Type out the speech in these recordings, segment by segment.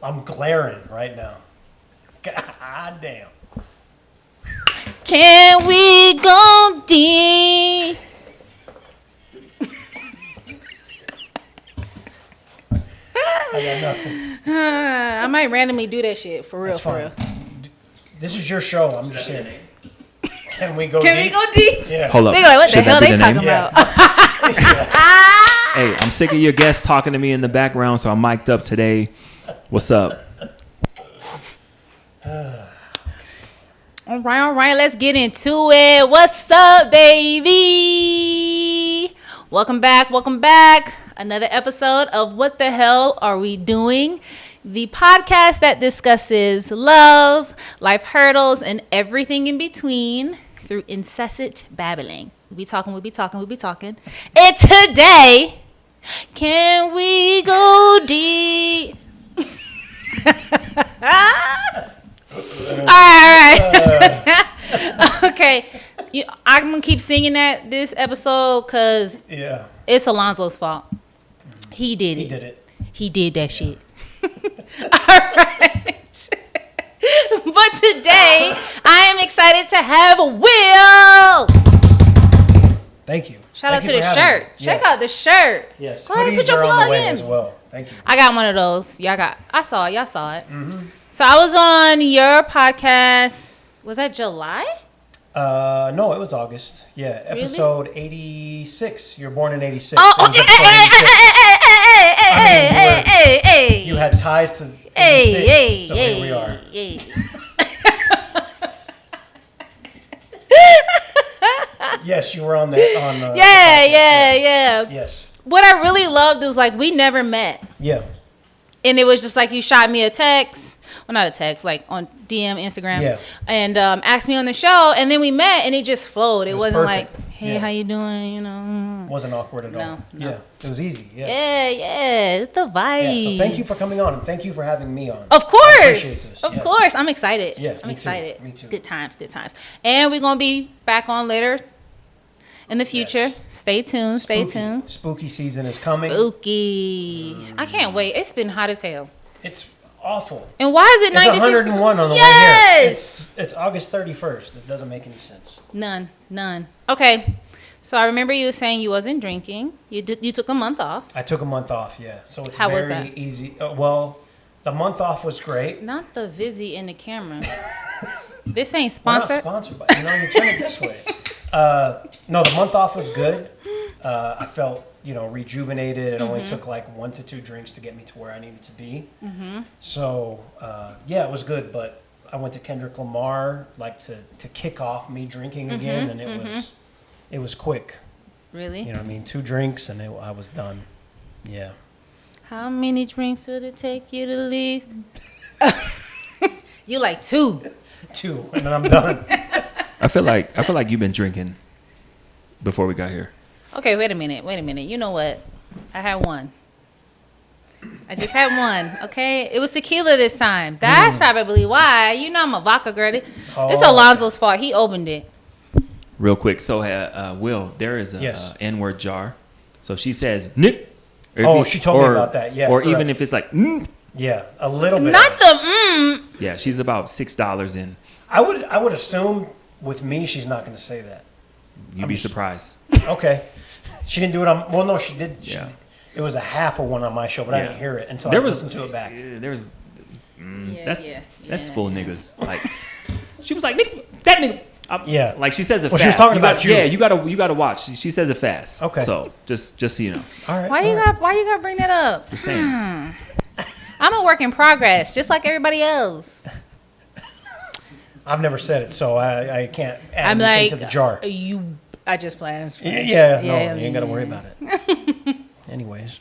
I'm glaring right now. God damn. Can we go deep? I got nothing. I might randomly do that shit for real. That's fine. For real. This is your show. I'm just saying. Can we go Can deep? we go deep? Yeah. Hold up. They like, what the Should hell that be they the talking name? about? Hey, I'm sick of your guests talking to me in the background, so I'm mic'd up today. What's up? All right, let's get into it. What's up, baby? Welcome back. Another episode of What the Hell Are We Doing? The podcast that discusses love, life hurdles, and everything in between through incessant babbling. We'll be talking. And today, can we go deep? All right. Okay. I'm going to keep singing that this episode because it's Alonzo's fault. He did it. He did that shit. All right. But today, I am excited to have Will. Thank you. Shout out to the shirt. Check out the shirt. Yes. Go ahead and put Hoodies your are on plug the way in. as well. Thank you. I got one of those. Y'all saw it. Mm-hmm. So I was on your podcast. Was that July? No, it was August. Yeah, Really? episode 86. You're born in 86. Oh, It was okay. episode 86. Hey. You had ties to 86, so here we are. Yes, you were on that. Yeah. Yes. What I really loved was like we never met. Yeah. And it was just like you shot me a text. Well, not a text, like on DM, Instagram. Yeah. And asked me on the show. And then we met and it just flowed. It wasn't perfect. like, hey, Yeah. how you doing? You know. Wasn't awkward at all. No. Yeah. It was easy. Yeah. Yeah. The vibes. Yeah, so thank you for coming on and thank you for having me on. Of course. I appreciate this. Of course. I'm excited. Yeah, I'm me too. excited. Me too. Good times. And we're going to be back on later in the future. Yes. Stay tuned. Spooky season is coming. Spooky. I can't wait. It's been hot as hell. It's awful. And why is it It's 96? 101 on the way Yes! here. It's August 31st. It doesn't make any sense. None. Okay. So I remember you saying you wasn't drinking. You took a month off. I took a month off, yeah. So it's How was very that? easy. Well, the month off was great. Not the Vizzy in the camera. This ain't We're not sponsored. sponsored, but you turn it this way. No, the month off was good. I felt, rejuvenated. It only took like 1 to 2 drinks to get me to where I needed to be. Mm-hmm. So, it was good. But I went to Kendrick Lamar, to kick off me drinking again, and it was quick. Really? 2 drinks, and I was done. Yeah. How many drinks would it take you to leave? You like 2. 2, and then I'm done. I feel like you've been drinking before we got here. Okay, wait a minute. You know what? I had 1. I just had 1, okay? It was tequila this time. That's probably why. I'm a vodka girl. It's Alonzo's fault. He opened it. Real quick, so Will, there is a N-word jar. So she says "nick." She told me about that. Yeah, or correct. even if it's like Yeah, a little bit. Not the Yeah, she's about $6 in. I would assume with me she's not going to say that. You'd be surprised. Okay. She didn't do it on. Well, no, she did. Yeah. It was a half of one on my show, but I didn't hear it until I listened to it back. That's full of niggas. Like she was like, "Nick, that nigga." Yeah. Like she says it Well, fast. she was talking about you. Yeah, you gotta watch. She says it fast. Okay. So just so you know. All right. Why you gotta bring that up? Just saying. I'm a work in progress, just like everybody else. I've never said it, so I can't add I'm anything like to the jar. I just planned. Yeah, you ain't got to worry about it. Anyways.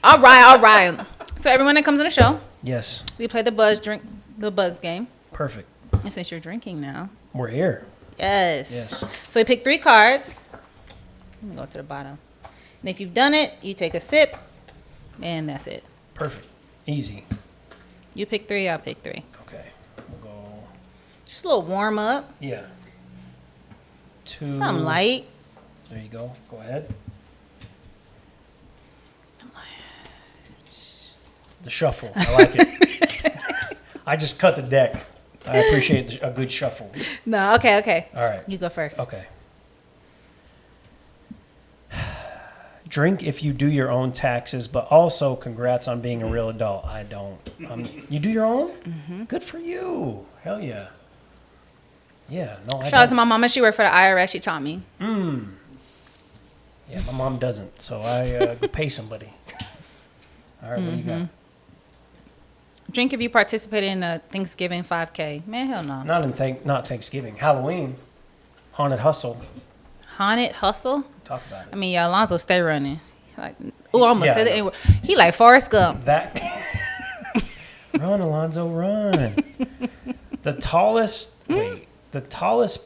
All right. So everyone that comes on the show, Yes. we play the Bugs game. Perfect. And since you're drinking now. We're here. Yes. So we pick 3 cards. Let me go to the bottom. And if you've done it, you take a sip, and that's it. Perfect. Easy. You pick 3, I'll pick 3. Okay. We'll go. Just a little warm up. Yeah. 2. Something light. There you go. Go ahead. The shuffle. I like it. I just cut the deck. I appreciate a good shuffle. No, okay. All right. You go first. Okay. Drink if you do your own taxes, but also congrats on being a real adult. I don't. You do your own? Mm-hmm. Good for you. Hell yeah. Yeah, no, I Shout out to my mama. She worked for the IRS. She taught me. Yeah, my mom doesn't, so I go pay somebody. All right, what do you got? Drink if you participated in a Thanksgiving 5K. Man, hell no. Not Thanksgiving. Halloween. Haunted hustle. Haunted hustle? Talk about it. I mean, yeah, Alonzo stay running. Like, oh, I almost said it. He like Forrest Gump. That. Run, Alonzo, run. The tallest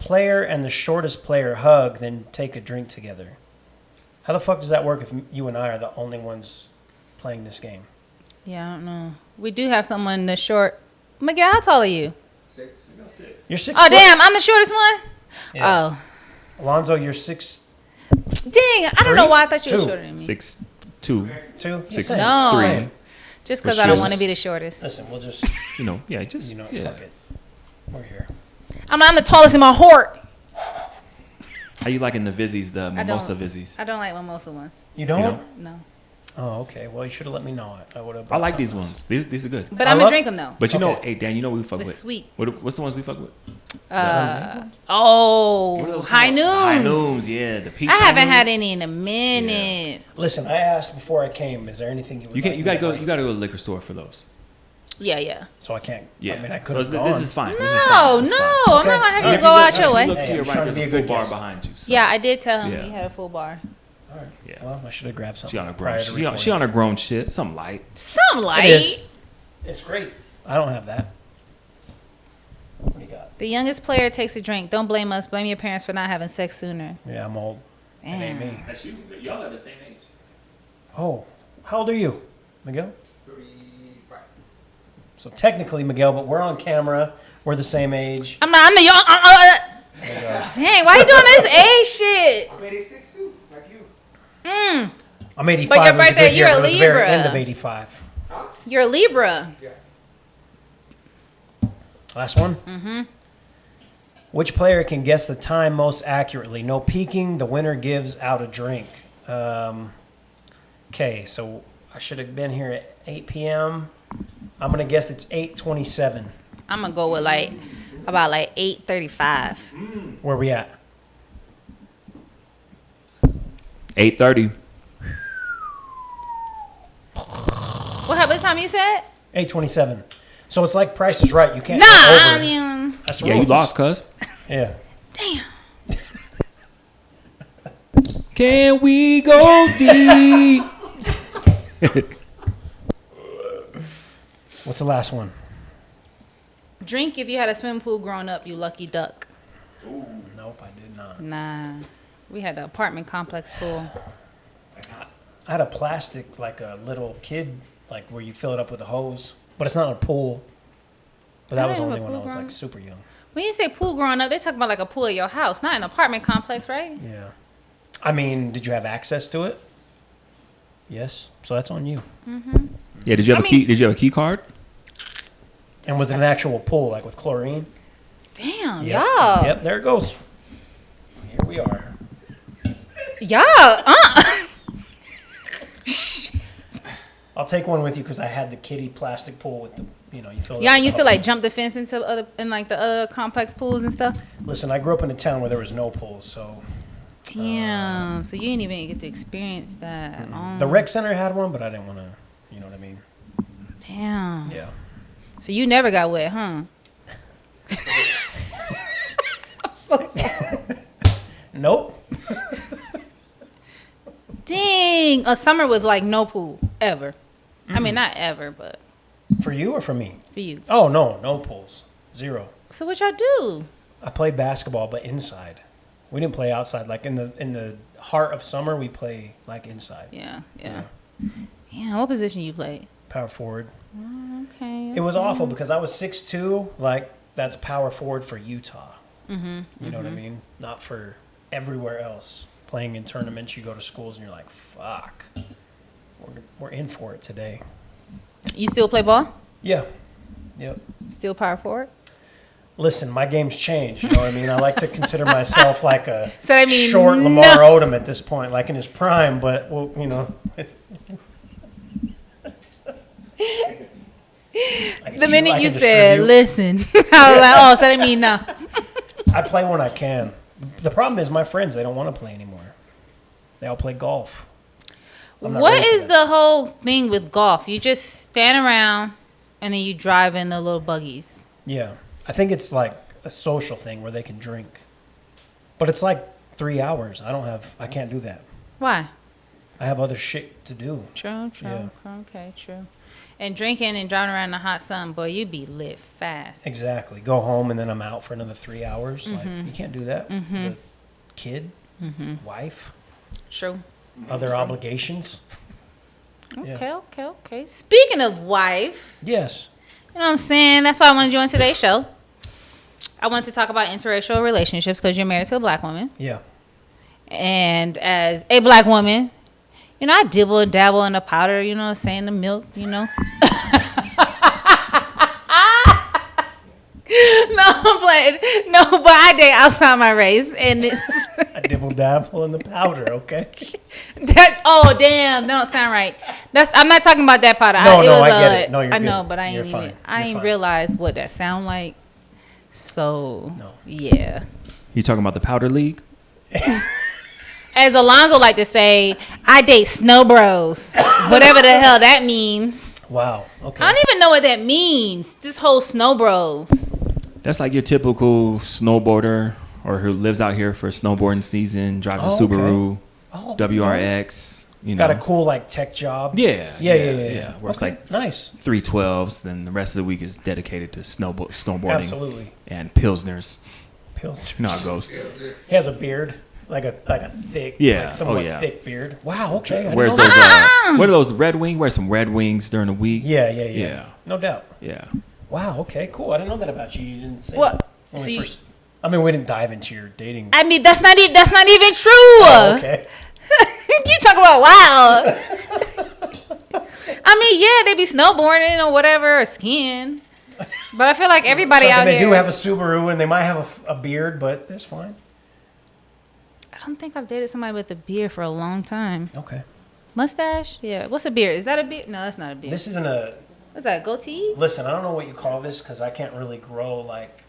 player and the shortest player hug, then take a drink together. How the fuck does that work if you and I are the only ones playing this game? Yeah, I don't know. We do have someone that's short. Miguel, how tall are you? 6. I got 6. You're 6. Oh, damn, I'm the shortest one? Yeah. Oh. Alonzo, you're 6. Dang, I don't know why I thought you were shorter than me. 6'2". 2? 6'3". No. Just because I don't want to be the shortest. Listen, we'll just, fuck it. We're here. I'm the tallest in my heart. How you liking the Vizzies, the mimosa Vizzies? I don't like mimosa ones. You don't? No. Oh, okay. Well, you should have let me know. I would have. I like these ones. These are good. But I'm going to drink them, though. But hey, Dan, you know what we fuck The with? sweet. What's the ones we fuck with? High High noons. High noons, yeah. The peach. I haven't had any in a minute. Yeah. Listen, I asked before I came, is there anything you would You gotta go to the liquor store for those. Yeah. So I can't. Yeah. I mean, I could have gone. This is fine. No. I'm not going to have you go out your way. Look to your I'm trying right, to be there's a a good full bar guest. behind you. So. Yeah, I did tell him Yeah. he had a full bar. All right. Yeah. Well, I should have grabbed something. She on her prior grown. to She recording. on her grown shit. Something light. Some light. It is. It's great. I don't have that. What do you got? The youngest player takes a drink. Don't blame us. Blame your parents for not having sex sooner. Yeah, I'm old. That ain't me. That's you. Y'all are the same age. Oh, how old are you, Miguel? 35. So technically, Miguel, but we're on camera. We're the same age. I'm the young. Dang, why you doing this age shit? I'm 86 too, like you. I'm 85. But your it was a birthday, good year, you're a but it was the very Libra. end of 85. You're a Libra. Yeah. Last one? Mm-hmm. Which player can guess the time most accurately? No peeking. The winner gives out a drink. Okay, so I should have been here at 8 p.m. I'm going to guess it's 8:27. I'm going to go with about 8:35. Where we at? 8:30. What time you said? 8:27. So it's like Price is Right. You can't Nah, go I over it. mean, That's the Yeah, you rules. lost, cuz. Yeah. damn. Can we go deep? What's the last one? Drink if you had a swimming pool growing up, you lucky duck. Ooh, nope, I did not. Nah. We had the apartment complex pool. I had a plastic, like a little kid, like where you fill it up with a hose. But it's not a pool. But that I was didn't have only a when I pool was growing like up. super young. When you say pool growing up, they talk about like a pool at your house, not an apartment complex, right? Yeah. I mean, did you have access to it? Yes. So that's on you. Yeah, did you have a key? Did you have a key card? And was it an actual pool, like with chlorine? Damn, Yep. y'all. Yep, there it goes. Here we are. Y'all, I'll take one with you because I had the kiddie plastic pool with the, you fill it Y'all up used with to the like jump the fence into the other complex pools and stuff? hose. Listen, I grew up in a town where there was no pools, so Damn. So you didn't even get to experience that. the rec center had one, but I didn't want to, you know what I mean? Damn. Yeah. So you never got wet, huh? Nope. Dang. A summer with like no pool ever. I mean, not ever, but For you or for me? for you. Oh, no pools. Zero. So what y'all do? I played basketball, but inside. We didn't play outside. Like in the heart of summer, we play like inside. Yeah. Yeah. What position you played? Power forward. Okay. It was awful because I was 6'2". Like that's power forward for Utah. You know what I mean? Not for everywhere else. Playing in tournaments, you go to schools and you're like, fuck. We're in for it today. You still play ball? Yeah. Yep. Still power forward? Listen, my game's changed. You know what I mean? I like to consider myself like a So I mean, short Lamar Odom at this point, like in his prime. But well, you know, it's, the minute you said, "Listen," I was like, "Oh, so that mean no." I play when I can. The problem is my friends; they don't want to play anymore. They all play golf. What is the whole thing with golf? You just stand around and then you drive in the little buggies. Yeah. I think it's like a social thing where they can drink. But it's like 3 hours. I can't do that. Why? I have other shit to do. True. Yeah. Okay, true. And drinking and driving around in the hot sun, boy, you be lit fast. Exactly. Go home and then I'm out for another 3 hours. Like, you can't do that. The kid, wife, True. other obligations. Okay. Speaking of wife, Yes. you know what I'm saying? That's why I want to join today's show. I wanted to talk about interracial relationships because you're married to a black woman. Yeah. And as a black woman, you know, I dibble and dabble in the powder, you know what I'm saying, the milk, you know. No, I'm playing. No, but I date outside my race. And it's I dibble dabble in the powder, okay? oh, damn. That don't sound right. I'm not talking about that powder. No, I get it. No, you're I good. know, but I You're ain't fine. even. I You're ain't fine. realized what that sound like. So, No. yeah. You talking about the powder league? As Alonzo like to say, I date snow bros. Whatever the hell that means. Wow. Okay. I don't even know what that means. This whole snow bros. That's like your typical snowboarder or who lives out here for snowboarding season, drives a Subaru, Oh, WRX. You know, got a cool like tech job. Yeah. Works Okay, like nice. 312s. Then the rest of the week is dedicated to snowboarding. Absolutely. And pilsners. Pilsner. You know how it goes. He has a beard, like a thick, Yeah. like somewhat Oh, yeah. thick beard. Wow. Okay. I didn't Where's know those? that. What are those Red Wings? Wear some Red Wings during the week. Yeah. No doubt. Yeah. Wow. Okay. Cool. I didn't know that about you. You didn't say What? that when we See- first. I mean, we didn't dive into your dating. I mean, that's not even true. Oh, okay. You talk about wow. I mean, yeah, they be snowboarding or whatever, or skiing. But I feel like everybody So out they here. do have a Subaru and they might have a beard, but that's fine. I don't think I've dated somebody with a beard for a long time. Okay. Mustache? Yeah. What's a beard? Is that a beard? No, that's not a beard. This isn't a. What's that? Goatee? Listen, I don't know what you call this because I can't really grow like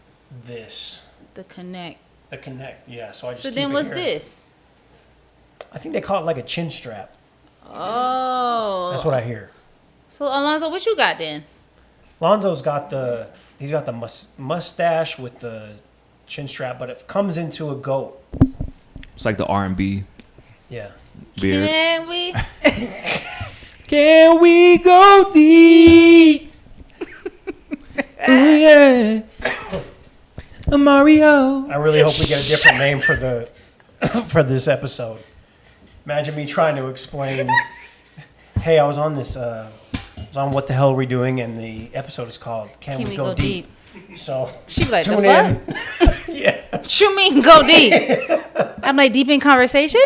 this. The connect. The connect, yeah. So I just. So keep then it what's here. this? I think they call it like a chin strap. Oh. That's what I hear. So Alonzo, what you got then? Lonzo's got the mustache with the chin strap, but it comes into a goat. It's like the R&B Yeah. beard. Can we? Can we go deep? Ooh, yeah. Mario. I really hope we get a different name for the for this episode. Imagine me trying to explain. Hey, I was on this. I was on What the Hell Are We Doing, and the episode is called "Can We Go Deep?" So She be like, tune the in. Yeah. What you mean go deep? I'm like, deep in conversation?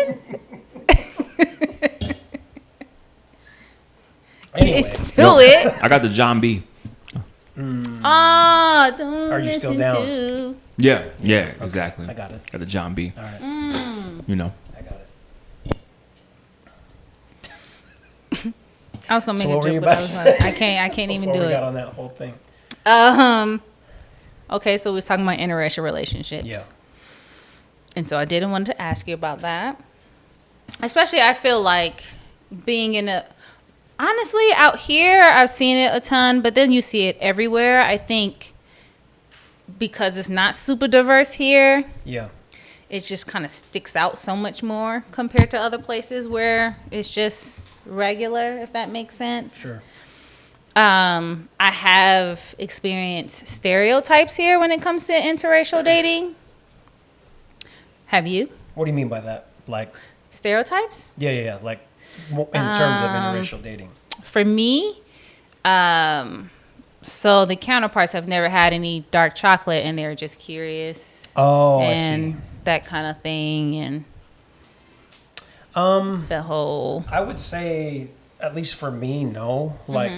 Anyway, Do it. I got the John B. Oh, don't Are you still listen down? to. Yeah, exactly. I got it. Got the John B. All right, You know. I got it. I was gonna make So a what were you joke, but I about was to like, say? I can't even Before do we got it. on that whole thing. Okay, so we was talking about interracial relationships. Yeah. And so I didn't want to ask you about that. Especially, I feel like being in honestly, out here, I've seen it a ton, but then you see it everywhere. I think because it's not super diverse here, Yeah. it just kind of sticks out so much more compared to other places where it's just regular, if that makes sense. Sure. I have experienced stereotypes here when it comes to interracial dating. Have you? What do you mean by that? Like, Stereotypes? yeah. Like, in terms of interracial dating. For me, so the counterparts have never had any dark chocolate and they're just curious. Oh, and I see. that kind of thing, and the whole I would say, at least for me, no. Like,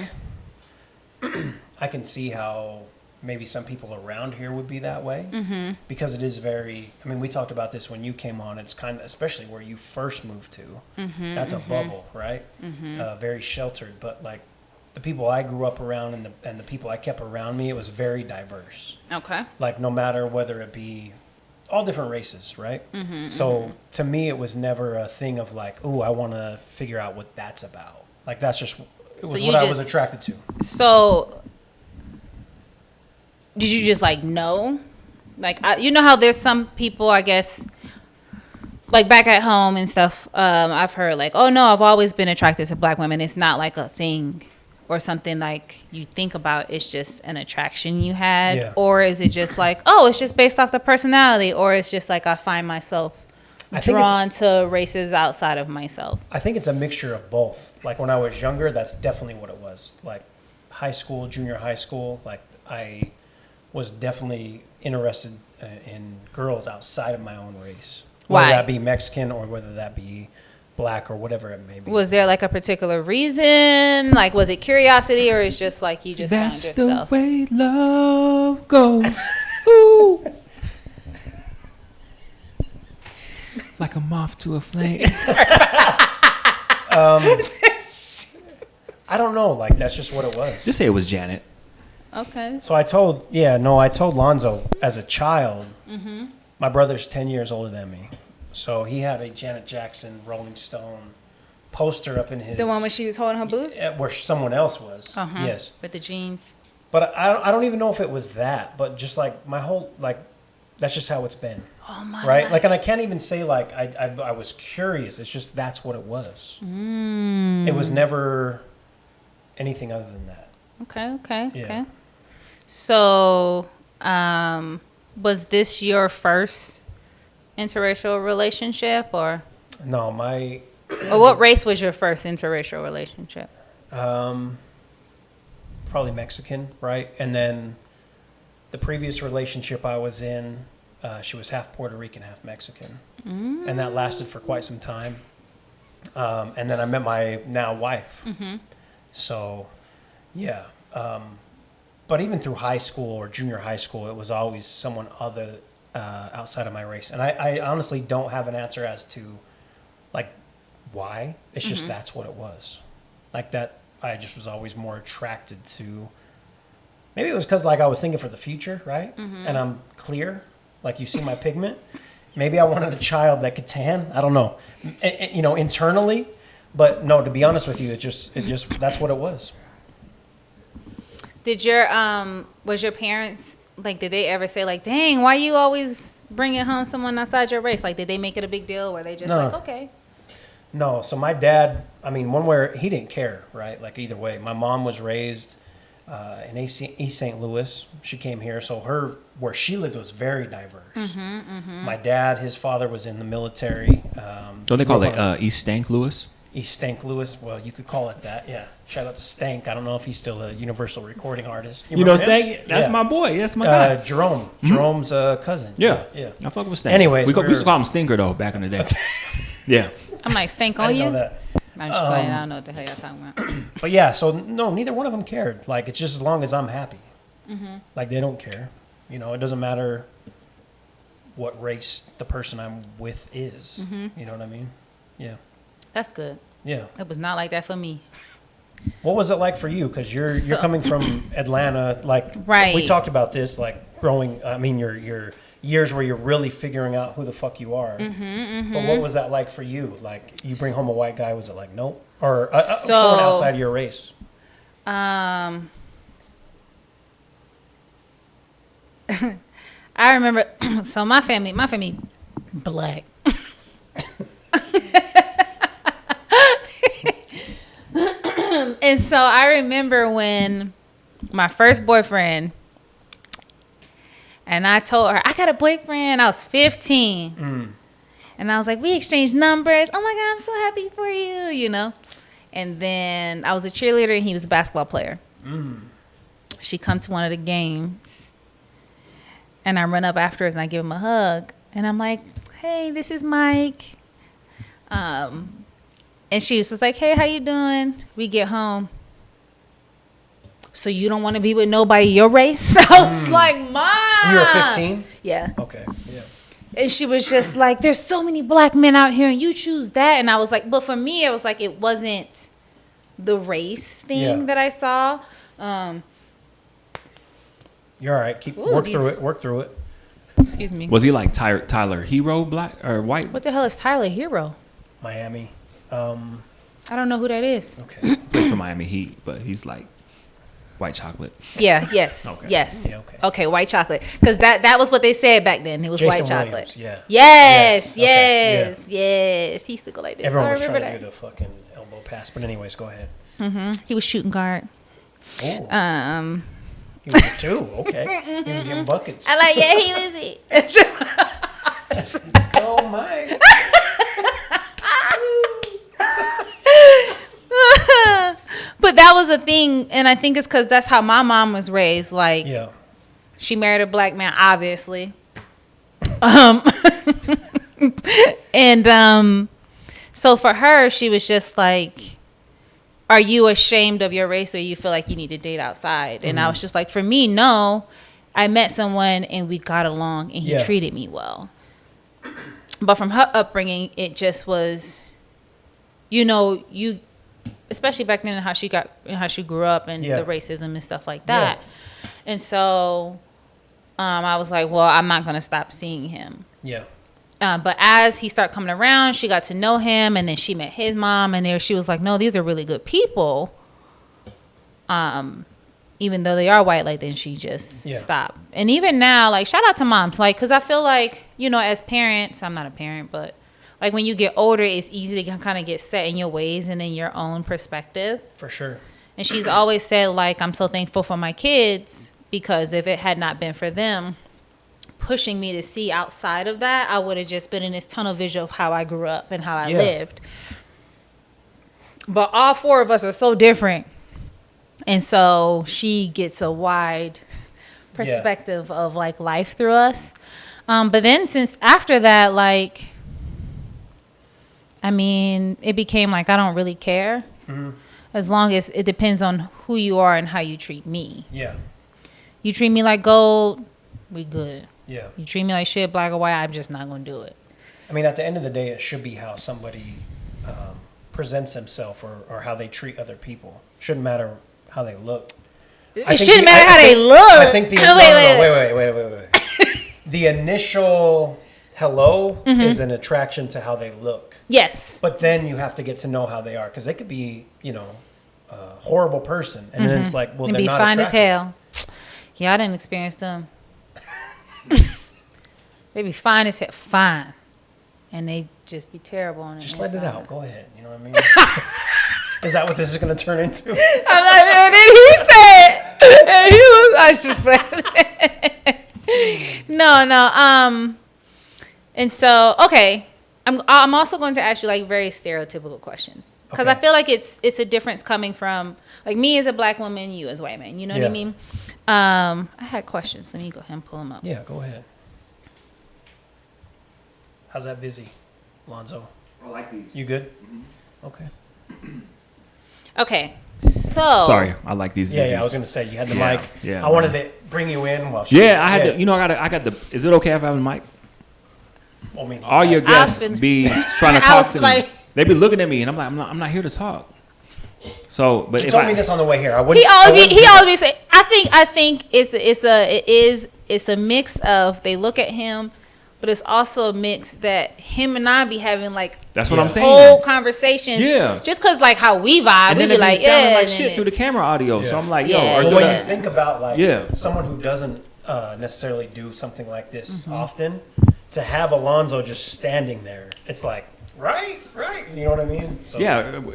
I can see how maybe some people around here would be that way because it is very, I mean, we talked about this when you came on. It's kind of, especially where you first moved to, that's a bubble, right? Very sheltered. But like the people I grew up around and the people I kept around me, it was very diverse. Okay. Like no matter whether it be all different races, right? So to me, it was never a thing of like, oh, I want to figure out what that's about. Like that's just, it was what I was attracted to. So did you just like know? Like, you know how there's some people, I guess, like back at home and stuff, I've heard like, oh no, I've always been attracted to black women. It's not like a thing or something like you think about. It's just an attraction you had. Yeah. Or is it just like, oh, it's just based off the personality? Or it's just like I find myself drawn to races outside of myself? I think it's a mixture of both. Like when I was younger, that's definitely what it was. Like high school, junior high school, like I was definitely interested in girls outside of my own race. Whether Why? that be Mexican or whether that be black or whatever it may be. Was there like a particular reason? Like, was it curiosity or it's just like you just found yourself? That's the way love goes. Ooh. Like a moth to a flame. I don't know. Like that's just what it was. Just say it was Janet. Okay. So I told Lonzo as a child, my brother's 10 years older than me. So he had a Janet Jackson Rolling Stone poster up in his... The one when she was holding her boobs? Where someone else was, yes. With the jeans. But I don't even know if it was that, but just like my whole, like, that's just how it's been. Oh my right? God. Like, and I can't even say like I was curious. It's just that's what it was. It was never anything other than that. Okay. So, was this your first interracial relationship, or No, or what race was your first interracial relationship? probably Mexican, right? And then the previous relationship I was in, she was half Puerto Rican, half Mexican, and that lasted for quite some time. And then I met my now wife. So, yeah. But even through high school or junior high school, it was always someone other outside of my race. And I honestly don't have an answer as to, like, why. It's just that's what it was. Like that, I just was always more attracted to. Maybe it was because, like, I was thinking for the future, right? And I'm clear. Like, you see my pigment. Maybe I wanted a child that could tan. I don't know. You know, internally. But, no, to be honest with you, it just that's what it was. Did your was your parents like? Did they ever say like, "Dang, why you always bringing home someone outside your race?" Like, did they make it a big deal? Were they just like, "Okay"? No. So my dad, I mean, one where he didn't care, right? Like either way. My mom was raised in East St. Louis. She came here, so where she lived was very diverse. My dad, his father was in the military. Don't they call it East Stank Louis? East Stank Louis. Well, you could call it that. Yeah. Shout out to Stank. I don't know if he's still a Universal Recording artist. You know remember him? Stank? That's my boy. That's my guy. Jerome. Jerome's cousin. Yeah. I fuck with Stank. Anyways, we used to call him Stinker though back in the day. Yeah. I'm like, stank I on didn't you. know that. I'm just playing. I don't know what the hell y'all talking about. But yeah, so no, neither one of them cared. Like it's just as long as I'm happy. Like they don't care. You know, it doesn't matter what race the person I'm with is. You know what I mean? Yeah. That's good. Yeah. It was not like that for me. What was it like for you? Because you're coming from Atlanta. Like Right. we talked about this. Like growing. I mean, your years where you're really figuring out who the fuck you are. But what was that like for you? Like you bring home a white guy. Was it like nope? Or someone outside your race? I remember. So my family, black. And so I remember when my first boyfriend, and I told her, I got a boyfriend. I was 15. And I was like, we exchanged numbers. Oh my God, I'm so happy for you, you know. And then I was a cheerleader and he was a basketball player. She come to one of the games. And I run up afterwards and I give him a hug. And I'm like, hey, this is Mike. And she was just like, hey, how you doing? We get home. so you don't want to be with nobody your race? I was like, Mom. You were 15? Yeah. Okay. Yeah. And she was just like, there's so many black men out here and you choose that. And I was like, but for me, it was like, it wasn't the race thing that I saw. You're all right. Work through it. Excuse me. Was he like Tyler Hero, black or white? What the hell is Tyler Hero? Miami. I don't know who that is. Okay. Plays for Miami Heat, but he's like white chocolate. Yeah. Yes. Okay. Yes. Yeah, okay. Okay. White chocolate. Because that was what they said back then. It was Jason white chocolate. Williams, yeah. Yes. Yes. Okay, yes. He used to go like this. Everyone I was remember trying that. to do the fucking elbow pass. But anyways, go ahead. He was shooting guard. Oh. He was a 2. Okay. He was getting buckets. I like, yeah, he was it. Oh, my. But that was a thing, and I think it's because that's how my mom was raised. Like, Yeah. she married a black man, obviously. So for her, she was just like, are you ashamed of your race, or you feel like you need to date outside? And I was just like, for me, no. I met someone and we got along and he treated me well. But from her upbringing, it just was, you, especially back then, how she grew up and the racism and stuff like that. Yeah. And so I was like, well, I'm not going to stop seeing him. Yeah. But as he started coming around, she got to know him, and then she met his mom, and she was like, no, these are really good people. Even though they are white, like, then she just stopped. And even now, like, shout out to moms, like, because I feel like, as parents, I'm not a parent, but like when you get older, it's easy to kind of get set in your ways and in your own perspective. For sure. And she's always said, like, I'm so thankful for my kids, because if it had not been for them pushing me to see outside of that, I would have just been in this tunnel vision of how I grew up and how I lived. But all 4 of us are so different. And so she gets a wide perspective of like life through us. But then since after that, like, I mean, it became like, I don't really care. Mm-hmm. As long as it depends on who you are and how you treat me. Yeah. You treat me like gold, we good. Yeah. You treat me like shit, black or white, I'm just not going to do it. I mean, at the end of the day, it should be how somebody presents themselves or how they treat other people. Shouldn't matter how they look. It shouldn't matter how they look. I think wait. The initial hello is an attraction to how they look. Yes. But then you have to get to know how they are, because they could be, a horrible person, and then it's like, well, they're not fine attractive. as hell. Yeah, I didn't experience them. They be fine as hell, fine, and they just be terrible on it. Just let it out. Go ahead. You know what I mean? Is that what this is going to turn into? I'm like, and then he said, and I was just no. And so, okay, I'm also going to ask you like very stereotypical questions, because I feel like it's a difference coming from like me as a black woman, you as a white man. You know what I mean? I had questions. Let me go ahead and pull them up. Yeah, go ahead. How's that busy, Alonzo? I like these. You good? Mm-hmm. Okay. Okay, so sorry, I like these. Yeah, I was gonna say you had the mic. Yeah, I wanted to bring you in while. I had to. I got the. Is it okay if I have the mic? I mean, all your guests be trying to talk to me. They be looking at me, and I'm like, I'm not here to talk. So, but you told me this on the way here. I wouldn't. He always say. I think it's a mix of they look at him. But it's also a mix that him and I be having like that's what I'm saying. Whole conversations. Yeah. Just cause like how we vibe, we be like like shit through the camera audio. Yeah. So I'm like, yo. But when you think about like someone who doesn't necessarily do something like this often, to have Alonzo just standing there, it's like right. You know what I mean? So,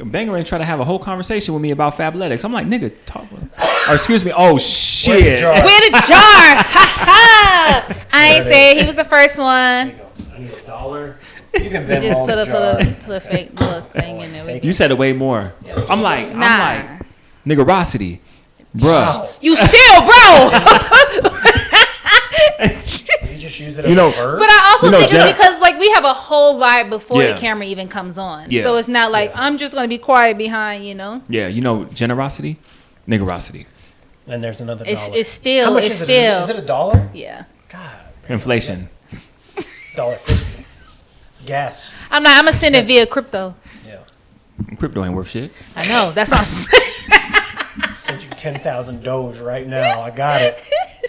Banger ain't try to have a whole conversation with me about Fabletics. I'm like, nigga, talk. Or excuse me. Oh shit. Where's the jar? I ain't say he was the first one. I need $1. You can just put a fake little thing in there. You said it way more. Yeah. I'm like, niggerosity, bruh. Wow. You still, bro. You just use it as a verb? But I also think it's because like we have a whole vibe before the camera even comes on. Yeah. So it's not like I'm just gonna be quiet behind, Yeah, generosity, niggerosity. And there's another dollar. It's still. How much It's is it? still. Is it $1? Yeah. God. Inflation. $1.50. Gas. I'm gonna send it via crypto. Yeah. Crypto ain't worth shit. I know. That's what I'm saying. Send you 10,000 Doge right now. I got it.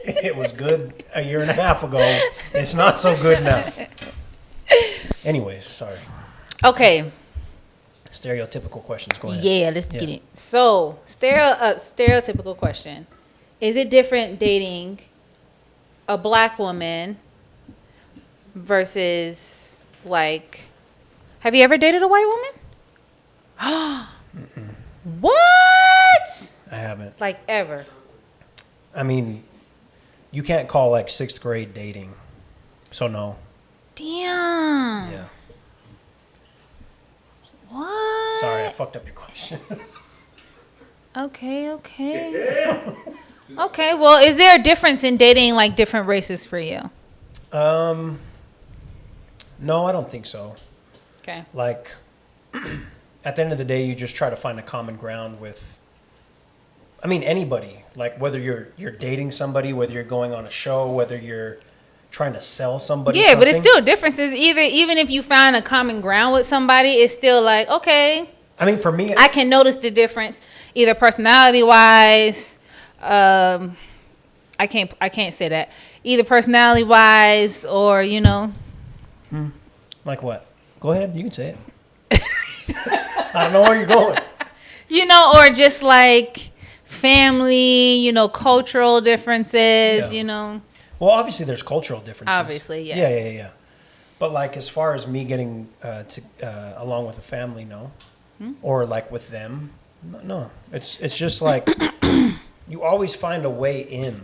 It was good a year and a half ago. It's not so good now. Anyways, sorry. Okay. Stereotypical questions. Go ahead. Yeah, let's get it. So, stereotypical question. Is it different dating a black woman versus, like, have you ever dated a white woman? What? I haven't. Like, ever? I mean, you can't call like 6th grade dating. So, no. Damn. Yeah. What? Sorry, I fucked up your question. Okay. Okay, well, is there a difference in dating, like, different races for you? No, I don't think so. Okay. Like, at the end of the day, you just try to find a common ground with, I mean, anybody. Like, whether you're dating somebody, whether you're going on a show, whether you're trying to sell somebody Yeah, but it's something. still differences. Even if you find a common ground with somebody, it's still like, okay, I mean, for me, I can notice the difference, either personality wise. I can't say that. Either personality wise, or like what? Go ahead, you can say it. I don't know where you're going. or just like family, cultural differences, Yeah. Well, obviously, there's cultural differences. Obviously, yes. Yeah. But like, as far as me getting along with a family, no, or like with them, no. It's just like you always find a way in,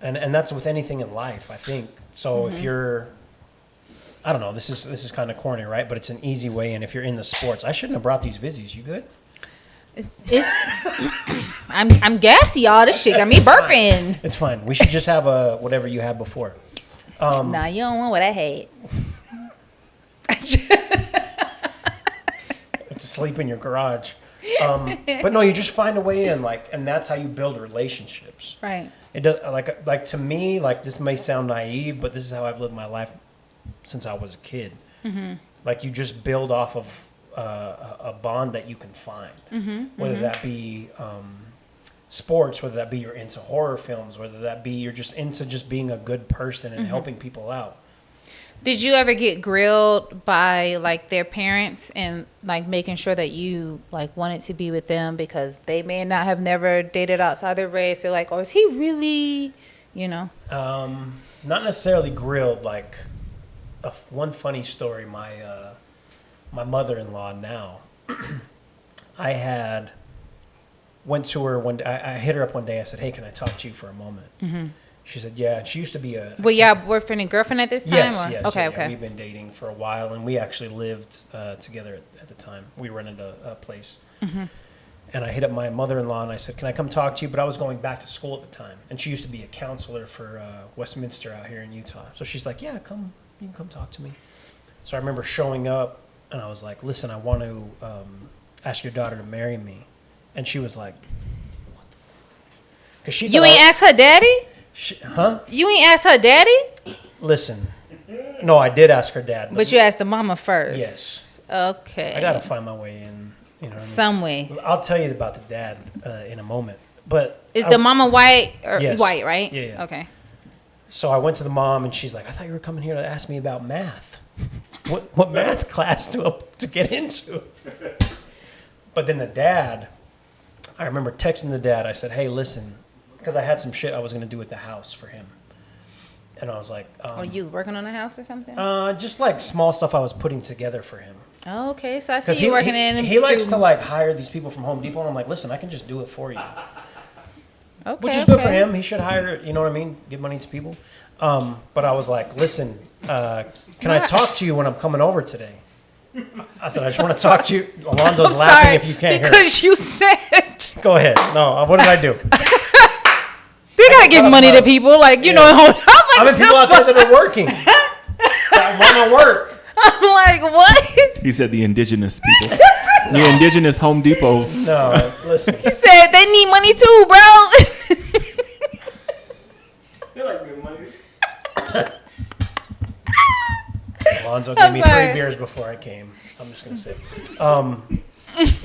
and that's with anything in life, I think. So if you're, I don't know, this is kind of corny, right? But it's an easy way in if you're in the sports. I shouldn't have brought these Vizzies. You good? It's I'm gassy, y'all. This shit got me burping. It's fine. We should just have whatever you had before. Nah, you don't want what I had. To sleep in your garage. But no, you just find a way in, like, and that's how you build relationships. Right. It does, like to me, like, this may sound naive, but this is how I've lived my life since I was a kid. Like, you just build off of a bond that you can find, whether that be sports, whether that be you're into horror films, whether that be you're just into just being a good person and helping people out. Did you ever get grilled by, like, their parents and, like, making sure that you, like, wanted to be with them because they may not have never dated outside their race? They're like, oh, is he really, Not necessarily grilled. Like, one funny story, my mother-in-law now, I went to her one day. I hit her up one day. I said, hey, can I talk to you for a moment? She said, yeah. And she used to be a... Well, yeah, boyfriend and girlfriend at this time? Yes. Okay, Yeah. okay. We've been dating for a while, and we actually lived together at the time. We rented a place. And I hit up my mother-in-law, and I said, can I come talk to you? But I was going back to school at the time. And she used to be a counselor for Westminster out here in Utah. So she's like, yeah, you can come talk to me. So I remember showing up, and I was like, listen, I want to ask your daughter to marry me. And she was like, what the fuck? 'Cause she You thought ain't asked her daddy? Huh? You ain't asked her daddy? Listen. No, I did ask her dad. But you asked the mama first. Yes. Okay. I got to find my way in. You know what I mean? Some way. I'll tell you about the dad in a moment. But Is the mama white or Yes. white, right? Yeah. Okay. So I went to the mom, and she's like, I thought you were coming here to ask me about math. What math class to get into? But then the dad, I remember texting the dad. I said, hey, listen, because I had some shit I was going to do at the house for him. And I was like... Oh, you was working on a house or something? just like small stuff I was putting together for him. Oh, okay. So I see 'Cause you working in... He likes to, like, hire these people from Home Depot, and I'm like, listen, I can just do it for you. Okay, Which is good for him. He should hire, you know what I mean? Give money to people. But I was like, listen, can I talk to you when I'm coming over today? I said, I just want to talk to you. Alonzo's laughing if you can't hear because you said... Go ahead. No, what did I do? They got to give money to people. Like, you know... How many people out there that are working? That want to work? I'm like, what? He said the indigenous people. The indigenous Home Depot. No, listen. He said they need money too, bro. You like good money. Alonzo gave me 3 beers before I came. I'm just gonna say.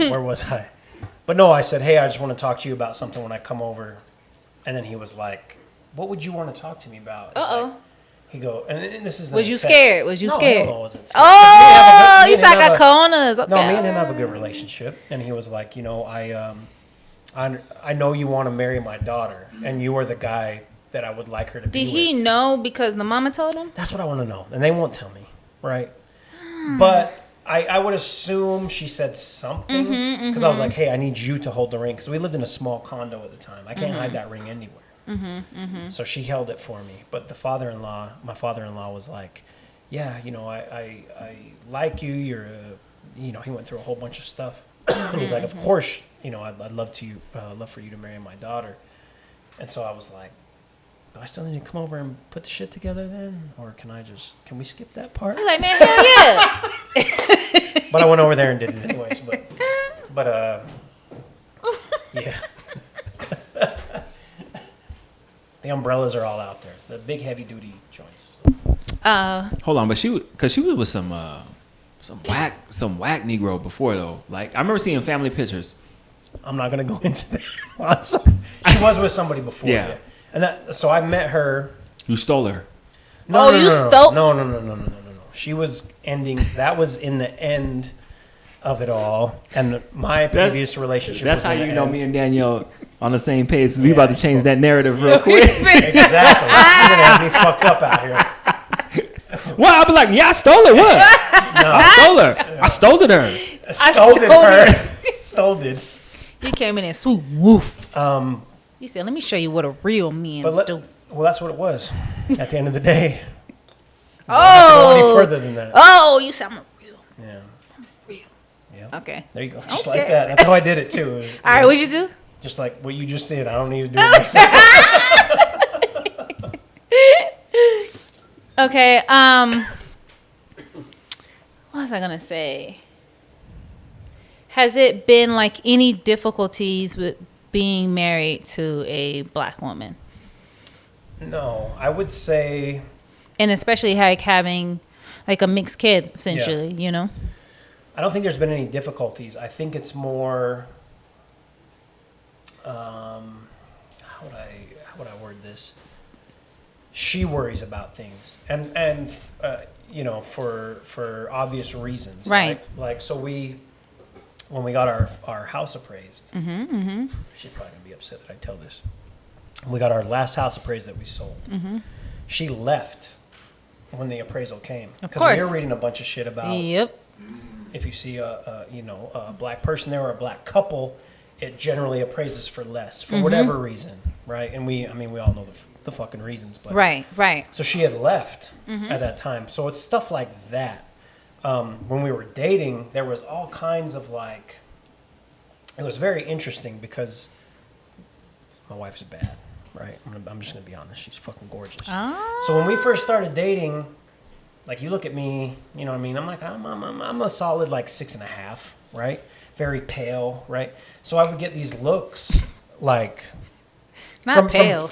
Where was I? But no, I said, hey, I just want to talk to you about something when I come over. And then he was like, what would you want to talk to me about? Uh-oh. He go, and this is. Was you scared? Was you scared? No, I wasn't scared. Oh, Me you and him said I got corners. Okay. No, me and him have a good relationship. And he was like, I know you want to marry my daughter, and you are the guy that I would like her to be Did he with. know because the mama told him? That's what I want to know. And they won't tell me, right? But I would assume she said something because I was like, hey, I need you to hold the ring. Because we lived in a small condo at the time. I can't hide that ring anywhere. So she held it for me. But my father-in-law was like, yeah, I like you. You're he went through a whole bunch of stuff. And he's like, of course, I'd love for you to marry my daughter. And so I was like, do I still need to come over and put the shit together then? Or can we skip that part? I'm like, man, hell yeah. But I went over there and did it anyways. But yeah. The umbrellas are all out there. The big heavy duty joints. Hold on, but she was with some whack Negro before though. Like I remember seeing family pictures. I'm not gonna go into that. She was with somebody before. Yeah. And so I met her. You stole her. No. stole? No. She was ending. That was in the end of it all. And my previous relationship. That's was how in the you know end. me and Danielle on the same page. We about to change that narrative real quick. Exactly. You're gonna have me fucked up out here. Well, I'll be like, yeah, I stole her. What? No. I stole her. I stole her. Stole it. He came in and swoop, woof. He said, let me show you what a real man do. Well, that's what it was. At the end of the day. Oh. I don't have to go any further than that. Oh, you said I'm a real. Yeah. Real. Yeah. Okay. There you go. Just Okay. like that. That's how I did it too. All right, what'd you do? Just like what you just did. I don't need to do it myself. Okay. What was I gonna say? Has it been like any difficulties with being married to a black woman? No, I would say. And especially like having like a mixed kid, essentially, I don't think there's been any difficulties. I think it's more. How would I word this? She worries about things, and for obvious reasons, right? Like so when we got our house appraised, she's probably gonna be upset that I tell this. When we got our last house appraised that we sold, she left when the appraisal came because we were reading a bunch of shit about. Yep. If you see a black person there or a black couple, it generally appraises for less for whatever reason, right? And we all know the fucking reasons, but right. So she had left at that time. So it's stuff like that. When we were dating, there was all kinds of like. It was very interesting because my wife's bad, right? I'm just gonna be honest. She's fucking gorgeous. Oh. So when we first started dating, like you look at me, you know what I mean? I'm like I'm a solid like 6.5, right? Very pale, right? So I would get these looks like. Not pale.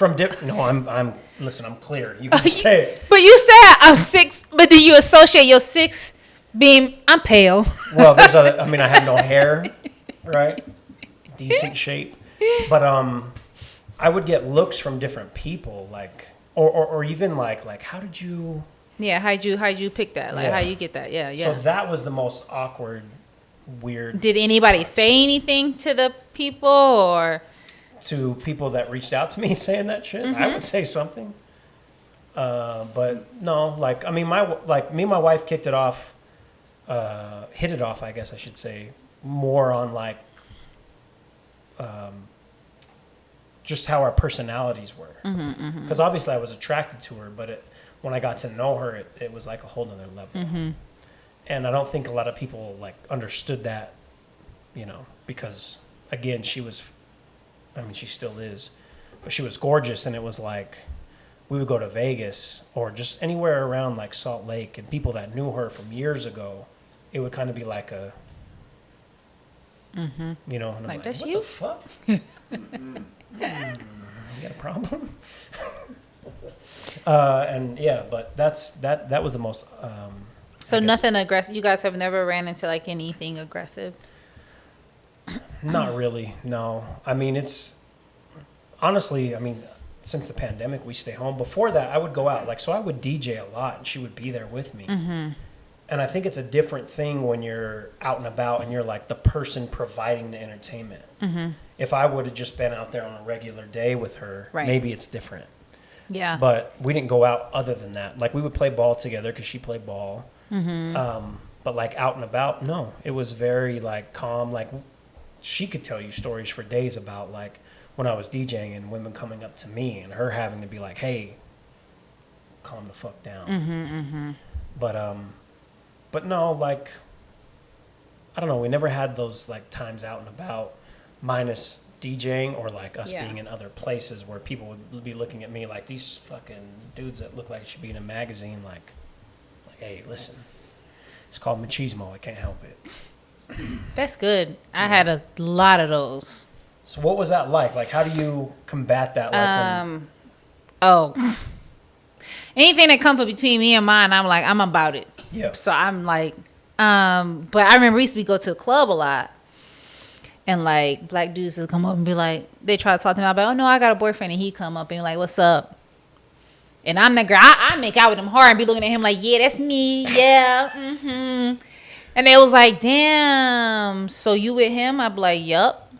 I'm listen, I'm clear. You can say it. But you said I'm 6, but then you associate your 6 being I'm pale. Well, there's other. I mean, I have no hair, right? Decent shape, but I would get looks from different people, like, or even like how did you? Yeah, how'd you pick that? Like, how you get that? Yeah. So that was the most awkward, weird. Did anybody say anything to the people or? To people that reached out to me saying that shit, I would say something. But no, like I mean, me and my wife kicked it off, hit it off, I guess I should say, more on like, just how our personalities were. Because obviously I was attracted to her, but when I got to know her, it was like a whole nother level. And I don't think a lot of people like understood that, because again, she still is, but she was gorgeous, and it was like we would go to Vegas or just anywhere around like Salt Lake, and people that knew her from years ago, it would kind of be like a, you know, and I'm Like, like, that's what you? the fuck? You got a problem? And yeah, but that was the most. So I guess, nothing aggressive. You guys have never ran into like anything aggressive. Not really. No. I mean, it's honestly. I mean, since the pandemic, we stay home. Before that, I would go out. Like, so I would DJ a lot, and she would be there with me. And I think it's a different thing when you're out and about and you're like the person providing the entertainment. If I would have just been out there on a regular day with her, Right. maybe it's different. Yeah. But we didn't go out other than that. Like, we would play ball together because she played ball. But like out and about, no. It was very like calm. Like, she could tell you stories for days about like when I was DJing and women coming up to me and her having to be like, hey, calm the fuck down. But no, like, I don't know. We never had those like times out and about, minus DJing or like us Yeah. being in other places where people would be looking at me like these fucking dudes that look like they should be in a magazine. Like, hey, listen, it's called machismo. I can't help it. That's good. I had a lot of those. So what was that like? Like, how do you combat that? Like, Oh. Anything that comes between me and mine, I'm like, I'm about it. yeah. So I'm like, but I remember we go to the club a lot. And like black dudes would come up and be like, they try to talk to me about, oh no, I got a boyfriend, and he come up and be like, what's up? And I'm the girl, I make out with him hard and be looking at him like, yeah, that's me, yeah, And they was like, damn, so you with him? I'd be like, yup.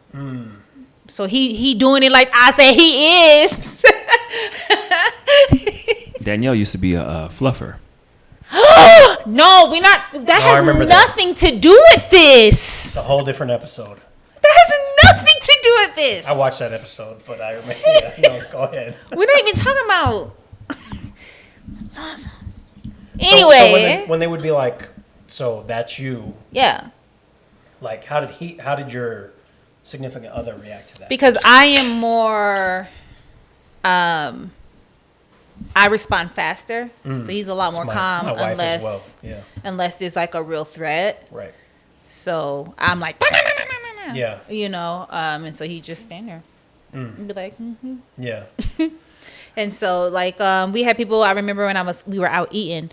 So he doing it like I say he is. Danielle used to be a fluffer. No, we not. That I has remember that. nothing to do with this. It's a whole different episode. That has nothing to do with this. I watched that episode, but I remember. Yeah, no, go ahead. We're not even talking about. So Anyway, when they would be like, so that's you. yeah, Like, how did your significant other react to that? because I am more. I respond faster, so he's a lot more calm my wife unless as well. Yeah. unless there's like a real threat. Right. So I'm like, Yeah. you know, and so he just stand there and be like, Yeah. And so like we had people. I remember when we were out eating,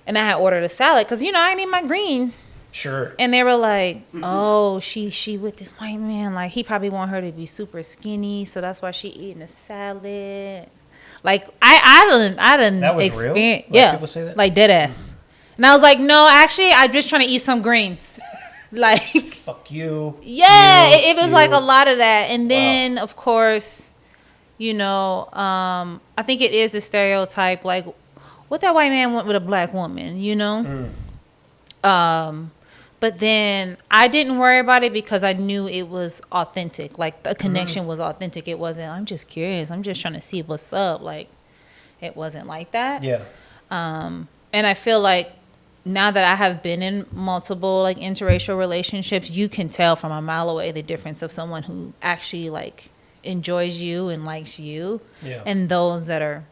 and I had ordered a salad because you know I need my greens. Sure. And they were like, "Oh, she with this white man. Like he probably want her to be super skinny, so that's why she eating a salad." Like I didn't That was real? experience. Like, Yeah, people say that? like dead ass. And I was like, "No, actually, I'm just trying to eat some greens." Like, Fuck you. yeah, you, it was you. like a lot of that. And then of course, you know, I think it is a stereotype. Like, what that white man want with a black woman, you know? But then I didn't worry about it because I knew it was authentic. Like the connection was authentic. It wasn't, I'm just curious. I'm just trying to see what's up. Like it wasn't like that. Yeah. And I feel like now that I have been in multiple like interracial relationships, you can tell from a mile away the difference of someone who actually like enjoys you and likes you Yeah. and those that are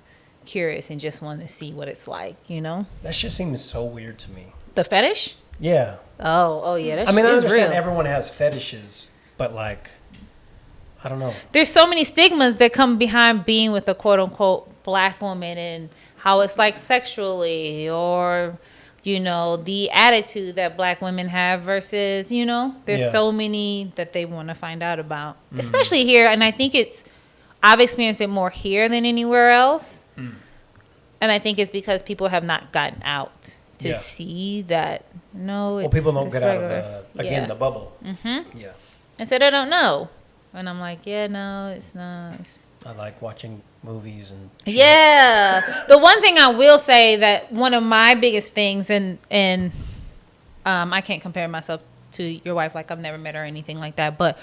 curious and just want to see what it's like, you know? That shit seems so weird to me. The fetish? Yeah. Oh yeah. That I mean, I is understand real. everyone has fetishes, but like, I don't know. There's so many stigmas that come behind being with a quote unquote black woman and how it's like sexually or, you know, the attitude that black women have versus, you know, there's Yeah. so many that they want to find out about, especially here. And I think I've experienced it more here than anywhere else. And I think it's because people have not gotten out to Yeah. see that, no, it's Well, people don't it's get regular. out of Yeah. the bubble. Yeah. And so they don't know. And I'm like, yeah, no, it's not. I like watching movies and shit. Yeah. The one thing I will say that one of my biggest things, and I can't compare myself to your wife, like I've never met her or anything like that, but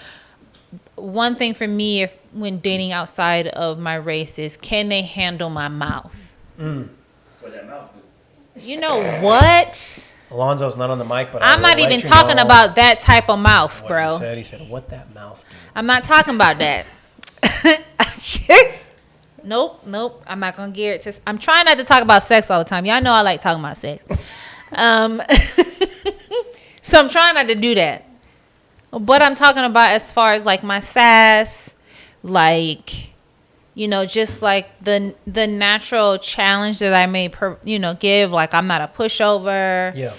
one thing for me when dating outside of my race is, can they handle my mouth? What that mouth do? You know what? Alonzo's not on the mic, but I'm not even talking about that type of mouth, bro. He said, what that mouth do? I'm not talking about that. Nope. I'm not gonna gear it to. I'm trying not to talk about sex all the time. Y'all know I like talking about sex. So I'm trying not to do that. But I'm talking about as far as like my sass, like, just like the natural challenge that I may, give. Like I'm not a pushover. Yeah.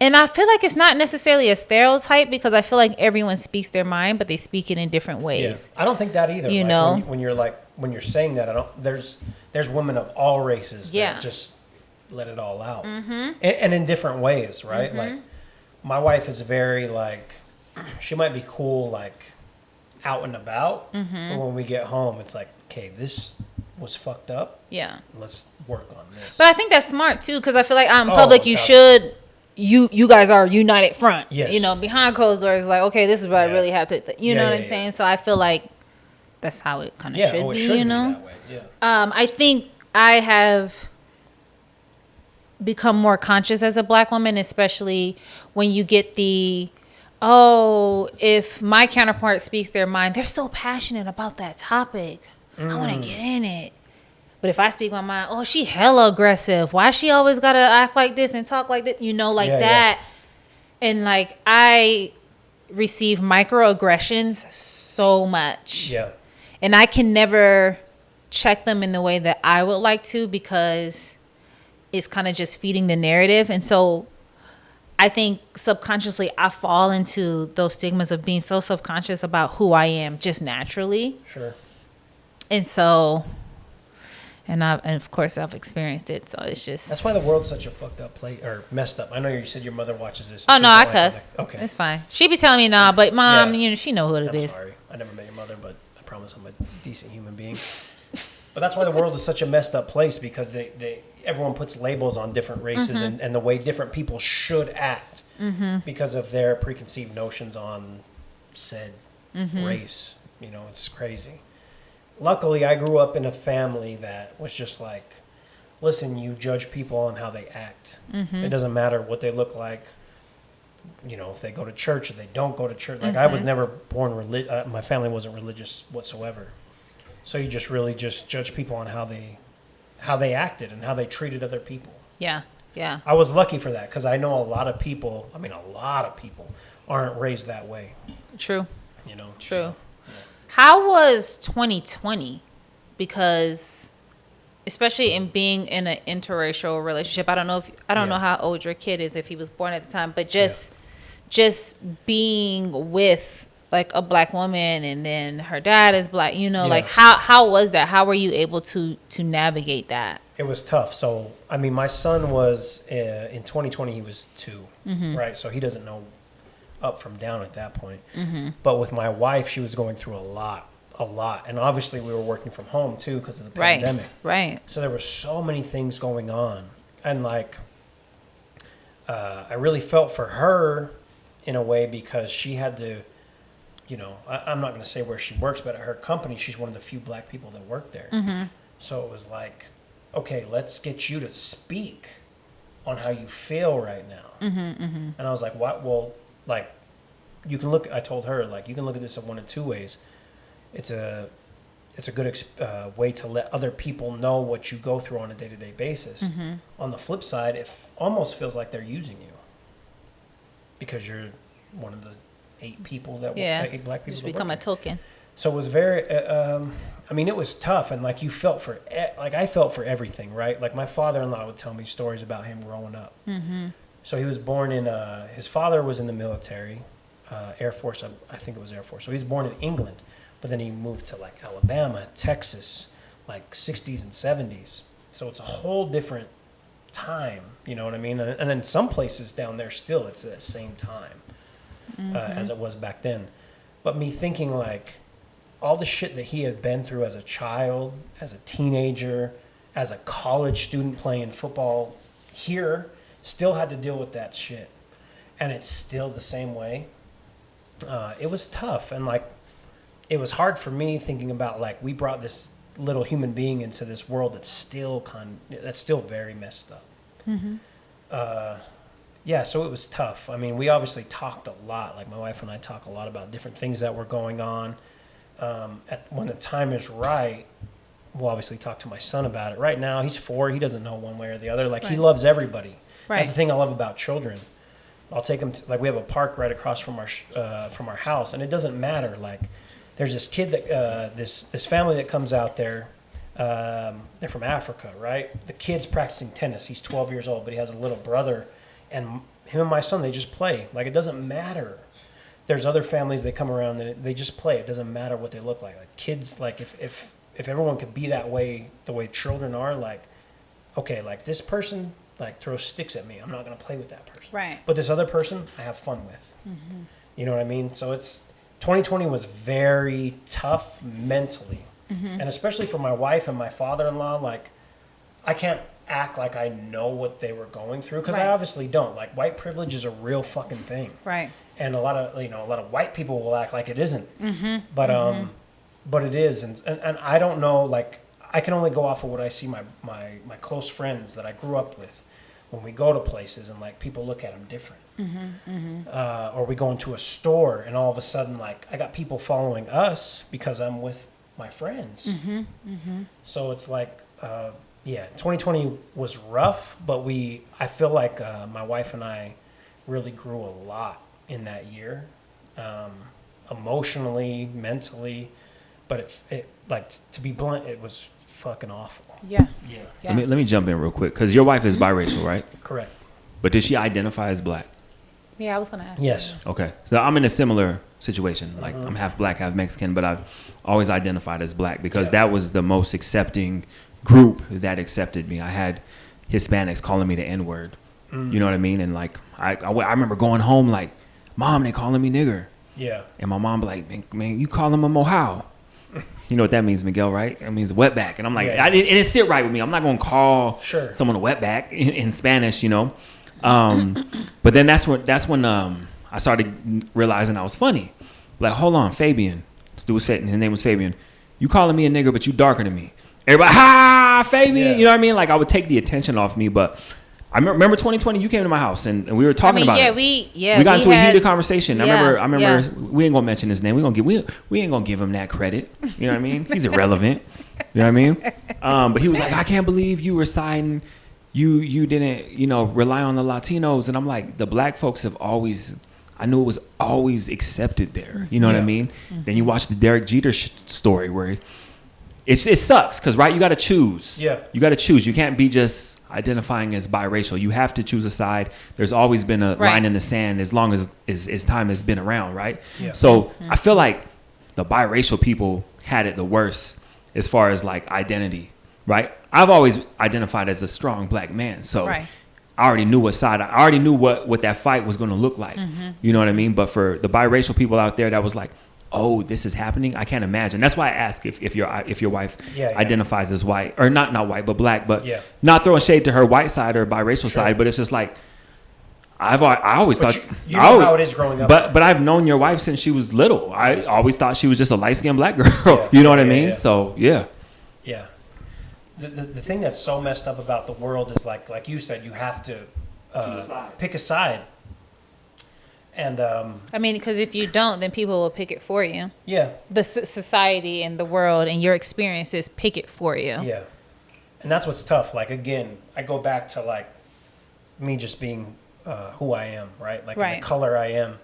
And I feel like it's not necessarily a stereotype because I feel like everyone speaks their mind, but they speak it in different ways. I don't think that either. You know? When you're saying that, there's women of all races that just let it all out, and in different ways, right? Like my wife is very like, she might be cool like out and about, but when we get home, it's like, okay, this was fucked up. Yeah. Let's work on this. But I think that's smart too because I feel like out in public you should. You guys are united front. Yes. Behind closed doors, like, okay, this is what I really have to. You know what I'm saying? So I feel like that's how it kind of should be. Should be that way. Yeah. I think I have become more conscious as a Black woman, especially when you get if my counterpart speaks their mind, they're so passionate about that topic. I want to get in it. But if I speak my mind, she hella aggressive. Why she always got to act like this and talk like that? That. Yeah. And like I receive microaggressions so much. Yeah. And I can never check them in the way that I would like to because it's kind of just feeding the narrative. And so I think subconsciously I fall into those stigmas of being so self-conscious about who I am just naturally. Sure. And so... And of course I've experienced it, so it's just. That's why the world's such a fucked up place or messed up. I know you said your mother watches this. Oh no, I cuss. Okay, it's fine. She be telling me nah, but mom, she know who it is. I'm sorry, I never met your mother, but I promise I'm a decent human being. But that's why the world is such a messed up place because everyone puts labels on different races and the way different people should act because of their preconceived notions on said race. It's crazy. Luckily, I grew up in a family that was just like, listen, you judge people on how they act. It doesn't matter what they look like. If they go to church or they don't go to church. Like I was never born my family wasn't religious whatsoever. So you just really just judge people on how they acted and how they treated other people. Yeah. Yeah. I was lucky for that because I know a lot of people aren't raised that way. True. True. So. How was 2020? Because, especially in being in an interracial relationship, I don't know how old your kid is if he was born at the time, but just being with like a Black woman and then her dad is Black, like how was that? How were you able to navigate that? It was tough. So, I mean, my son was in 2020, he was 2, right? So he doesn't know up from down at that point. But with my wife, she was going through a lot. And obviously we were working from home too because of the pandemic. Right. So there were so many things going on. And like, I really felt for her in a way because she had to, I'm not going to say where she works, but at her company, she's one of the few Black people that work there. So it was like, okay, let's get you to speak on how you feel right now. And I was like, what? Well, like, I told her, like, you can look at this in one of two ways. It's a good way to let other people know what you go through on a day-to-day basis. On the flip side, it almost feels like they're using you because you're one of the 8 people that 8 Black people. Just become a token. So it was very, it was tough. And like I felt for everything, right? Like my father-in-law would tell me stories about him growing up. So he was born in, his father was in the military, Air Force, I think it was Air Force. So he was born in England, but then he moved to like Alabama, Texas, like 60s and 70s. So it's a whole different time, you know what I mean? And then some places down there still, it's that same time as it was back then. But me thinking like all the shit that he had been through as a child, as a teenager, as a college student playing football here, still had to deal with that shit. And it's still the same way. It was tough. And like, it was hard for me thinking about like, we brought this little human being into this world that's still very messed up. So it was tough. I mean, we obviously talked a lot. Like my wife and I talk a lot about different things that were going on. When the time is right, we'll obviously talk to my son about it. Right now, he's 4. He doesn't know one way or the other. Like, he Right. loves everybody. Right. That's the thing I love about children. I'll take them to, like, we have a park right across from our house, and it doesn't matter. Like, there's this kid that this family that comes out there. They're from Africa, right? The kid's practicing tennis. He's 12 years old, but he has a little brother, and him and my son, they just play. Like, it doesn't matter. There's other families that come around and they just play. It doesn't matter what they look like. Like, kids, like, if everyone could be that way, the way children are, like, okay, like, this person, like, throws sticks at me. I'm not going to play with that person. Right. But this other person, I have fun with. Mm-hmm. You know what I mean? So 2020 was very tough mentally. Mm-hmm. And especially for my wife and my father-in-law, like, I can't act like I know what they were going through, because I obviously don't. Like, white privilege is a real fucking thing. Right. And a lot of white people will act like it isn't. Mm-hmm. But it is. And I don't know, like, I can only go off of what I see my close friends that I grew up with when we go to places, and, like, people look at them different. Mm-hmm, mm-hmm. Or we go into a store, and all of a sudden, like, I got people following us because I'm with my friends. Mm-hmm, mm-hmm. So it's like, 2020 was rough, but I feel like my wife and I really grew a lot in that year, emotionally, mentally, but it like, to be blunt, it was fucking awful. Yeah. Let me jump in real quick, because your wife is biracial, right? Correct. But did she identify as black? Yeah, I was gonna ask. Yes. Okay, so I'm in a similar situation. Like, I'm half black, half Mexican, but I've always identified as black because that was the most accepting group that accepted me. I had Hispanics calling me the N-word. You know what I mean? And, like, I remember going home like, Mom, they calling me nigger. Yeah. And my mom be like, man, you call him a mohau. You know what that means, Miguel, right? It means wetback. And I'm like, Yeah. and it sit right with me. I'm not going to call Sure. someone a wetback in Spanish, you know. But then that's when I started realizing I was funny. Like, hold on, Fabian. This dude was his name was Fabian. You calling me a nigger, but you darker than me. Everybody, ha, Fabian. Yeah. You know what I mean? Like, I would take the attention off me. But I remember 2020, you came to my house and we were talking about it. We got into a heated conversation. Yeah, I remember we ain't gonna mention his name. We ain't gonna give him that credit. You know what I mean? He's irrelevant. You know what I mean? But he was like, I can't believe you were siding. You didn't, rely on the Latinos. And I'm like, the black folks have always, I knew it was always accepted there. You know what I mean? Mm-hmm. Then you watch the Derek Jeter story where it sucks because, right, you got to choose. Yeah. You got to choose. You can't be just identifying as biracial. You have to choose a side. There's always been a line in the sand as long as time has been around, right? Yeah. So I feel like the biracial people had it the worst as far as, like, identity, right? I've always identified as a strong black man. So I already knew what side. I already knew what that fight was going to look like. Mm-hmm. You know what I mean? But for the biracial people out there that was like, oh, this is happening, I can't imagine. That's why I ask if your wife identifies as white, or not white, but black, but not throwing shade to her white side or biracial side, but it's just like, I always thought you know how it is growing up. But I've known your wife since she was little. I always thought she was just a light-skinned black girl. You know what I mean? Yeah. So yeah. The thing that's so messed up about the world is like you said, you have to pick a side. And I mean, because if you don't, then people will pick it for you. Yeah. The society and the world and your experiences pick it for you. Yeah. And that's what's tough. Like, again, I go back to, like, me just being who I am, right? Like, the color I am.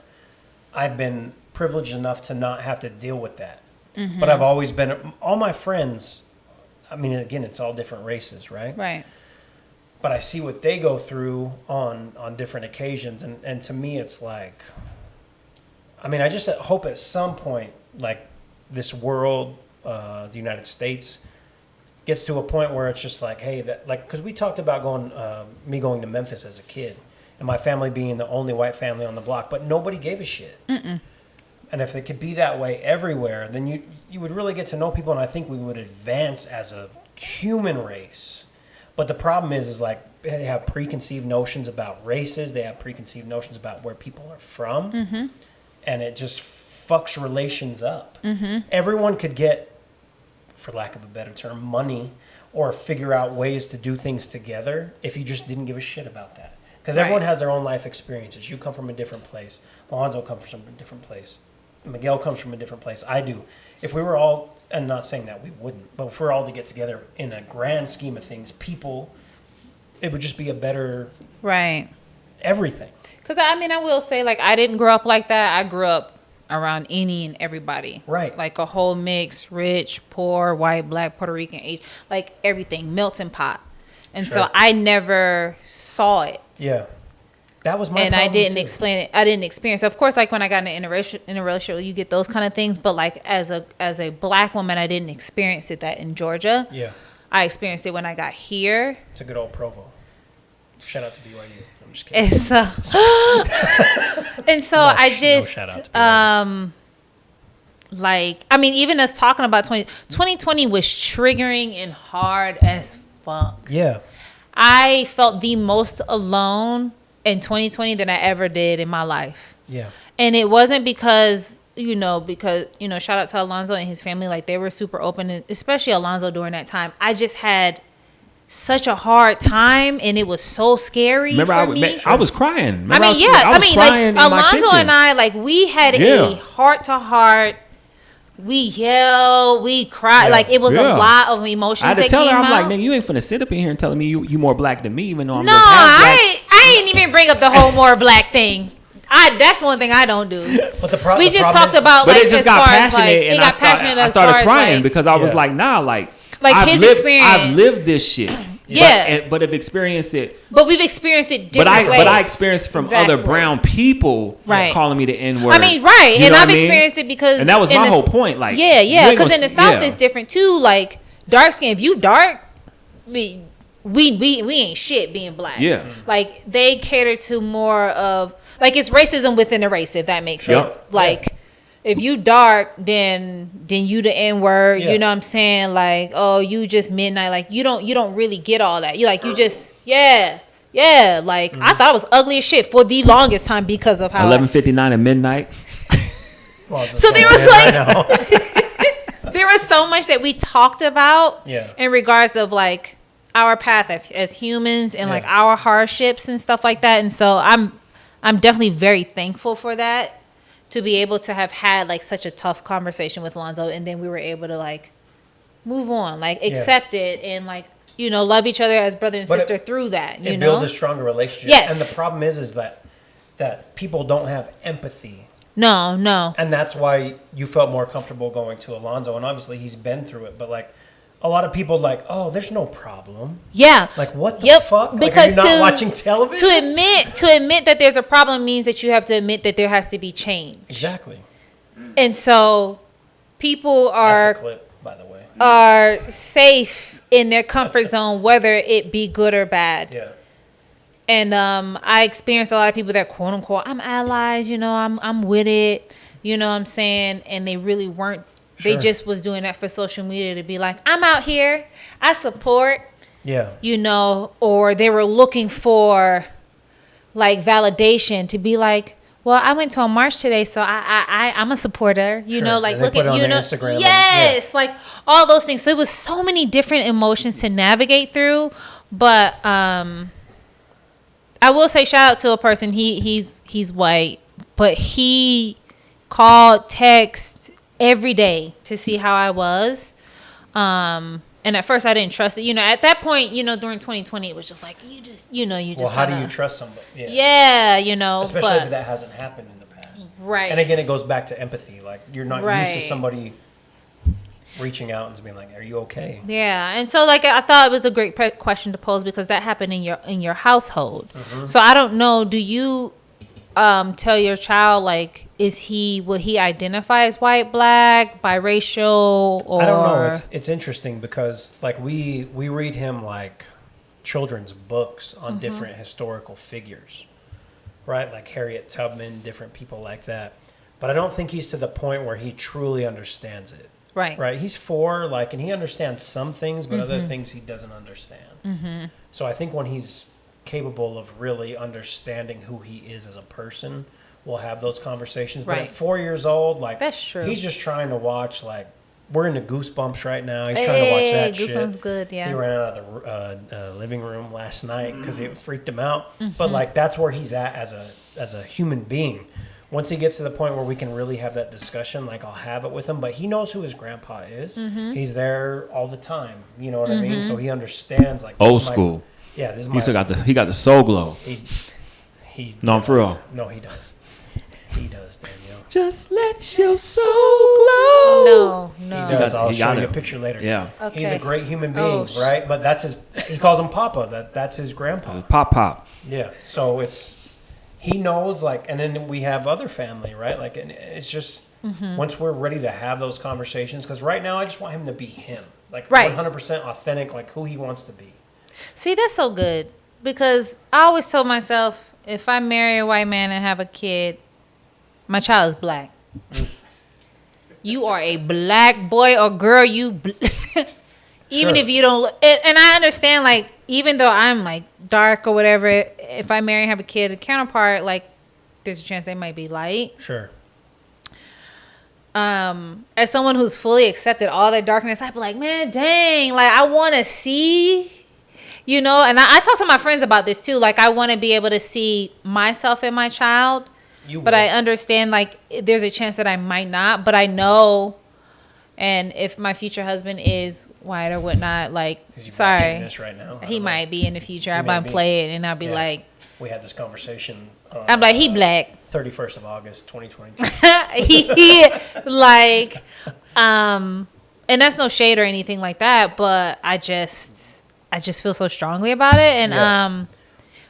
I've been privileged enough to not have to deal with that. Mm-hmm. But I've always been, all my friends, I mean, again, it's all different races, right? Right. But I see what they go through on different occasions. And to me, it's like, I mean, I just hope at some point, like, this world, the United States, gets to a point where it's just like, hey, that, like, because we talked about me going to Memphis as a kid and my family being the only white family on the block, but nobody gave a shit. Mm-mm. And if it could be that way everywhere, then you would really get to know people, and I think we would advance as a human race. But the problem is like, they have preconceived notions about races. They have preconceived notions about where people are from. Mm-hmm. And it just fucks relations up. Mm-hmm. Everyone could get, for lack of a better term, money or figure out ways to do things together if you just didn't give a shit about that. Because everyone has their own life experiences. You come from a different place. Alonzo comes from a different place. Miguel comes from a different place. I do. If we were all and not saying that we wouldn't, but if we're all to get together in a grand scheme of things, people, it would just be a better Right. everything. Because, I mean, I will say, like, I didn't grow up like that. I grew up around any and everybody. Right. Like a whole mix, rich, poor, white, black, Puerto Rican, Asian, like everything, melting pot. And so Sure. I never saw it. Yeah. That was my And I problem, didn't too. explain it. I didn't experience it. Of course, like when I got in an interracial, you get those kind of things. But like as a black woman, I didn't experience it that in Georgia. Yeah. I experienced it when I got here. It's a good old Provo. Shout out to BYU. I'm just kidding. And so, and so I just, shout out to BYU. like, I mean, even us talking about 2020 was triggering and hard as fuck. Yeah. I felt the most alone in 2020 than I ever did in my life. Yeah. And it wasn't because shout out to Alonzo and his family. Like, they were super open, and especially Alonzo during that time. I just had such a hard time, and it was so scary Remember, for me. I was crying. Remember, I mean, yeah. I was like crying in my Alonzo kitchen. and I, like, we had Yeah. a heart to heart. We yelled, we cried. Yeah. Like, it was Yeah. a lot of emotions. I had to that tell her, came I'm like, out. nigga, you ain't finna sit up in here and telling me you more black than me, even though I'm No, just half black. I didn't even bring up the whole more black thing. That's one thing I don't do. But the We just talked is, about, But like, it just as got far as, passionate, like, and it got passionate I as started far as, crying like, because I was Yeah. like, nah, like his I've experience. lived this shit. Yeah. but have experienced it. But we've experienced it But different ways. I experienced it from other Exactly. brown people Right. calling me the N word. I mean, right. You And know I've what I mean? experienced it because. And that was in my the whole point. Like, yeah, you yeah. ain't Because gonna in the s- South, yeah. it's different too. Like, dark skin. If you dark, we ain't shit being black. Yeah. Like, they cater to more of, like, it's racism within a race, if that makes Yep. sense. Like, if you dark, then you the N word. Yeah. You know what I'm saying? Like, oh, you just midnight. Like, you don't really get all that. You just yeah. Like, I thought I was ugly as shit for the longest time because of how 11:59 at midnight. So there was like there was so much that we talked about Yeah. in regards of, like, our path as humans and, like, Yeah. our hardships and stuff like that. And so I'm definitely very thankful for that, to be able to have had, like, such a tough conversation with Lonzo, and then we were able to, like, move on, like, accept it, and, like, love each other as brother and But sister through that. it builds a stronger relationship. Yes. And the problem is that people don't have empathy. No. And that's why you felt more comfortable going to Alonzo. And obviously he's been through it. But like a lot of people like, oh, there's no problem. Yeah. Like what the Yep. fuck? Like, Because are you not watching television? to admit that there's a problem means that you have to admit that there has to be change. Exactly. And so people That's the clip, by the way. are safe in their comfort zone, whether it be good or bad. Yeah. And I experienced a lot of people that, quote unquote, I'm allies, I'm with it, you know what I'm saying? And they really weren't. They Sure. just was doing that for social media to be like, I'm out here, I support, Yeah. or they were looking for, like, validation to be like, well, I went to a march today, so I'm a supporter, Sure. like, And they look put at, it on their Instagram and- yes, like, all those things. So it was so many different emotions to navigate through, but I will say shout out to a person, he's white, but he called, text every day to see how I was. And at first I didn't trust it. At that point, during 2020, it was just like, you just Well, how do you trust somebody? Yeah, Especially but, if that hasn't happened in the past. right. And again, it goes back to empathy. Like you're not used Right. to somebody reaching out and being like, "Are you okay?" Yeah, and so, like, I thought it was a great question to pose because that happened in your household. Mm-hmm. So I don't know. Do you tell your child, like, will he identify as white, black, biracial, or I don't know. It's interesting because like we read him like children's books on Mm-hmm. different historical figures, right? Like Harriet Tubman, different people like that. But I don't think he's to the point where he truly understands it. right? Right. He's 4, like, and he understands some things, but other Mm-hmm. things he doesn't understand. So I think when he's capable of really understanding who he is as a person, we'll have those conversations. But Right. at 4 years old, like, That's true. he's just trying to watch, like, we're into Goosebumps right now. He's trying to watch that shit. Goosebumps good, yeah. He ran out of the living room last night because it freaked him out. Mm-hmm. But like that's where he's at as a human being. once he gets to the point where we can really have that discussion, like I'll have it with him. But he knows who his grandpa is. Mm-hmm. He's there all the time. You know what I mean? So he understands like Old school. Yeah, this is He still got the soul glow. He No, for real. No, he does. He does, Danielle. Just let your soul glow. No. He does. I'll he show got you a it. picture later. Yeah. Okay. He's a great human being, Oh, right? But that's his. He calls him Papa. That's his grandpa. Pop. Yeah. So he knows, like, and then we have other family, right? Like, and it's just once we're ready to have those conversations, because right now I just want him to be him, like Right. 100% authentic, like who he wants to be. See, that's so good because I always told myself if I marry a white man and have a kid, my child is black. You are a black boy or girl. Even Sure. if you don't, and I understand, like, even though I'm like dark or whatever, if I marry and have a kid, a counterpart, like, there's a chance they might be light. Sure. As someone who's fully accepted all their darkness, I'd be like, man, dang, like I want to see, you know. And I talk to my friends about this too. Like I want to be able to see myself in my child, but I understand like there's a chance that I might not. But I know, and if my future husband is white or whatnot, like Is he sorry, watching this right now? he might be in the future. I He may might be. play it, and I'll be Yeah. like, We had this conversation. I'm like, he black. 31st of August, 2022. he like and that's no shade or anything like that, but I just feel so strongly about it. And Yeah.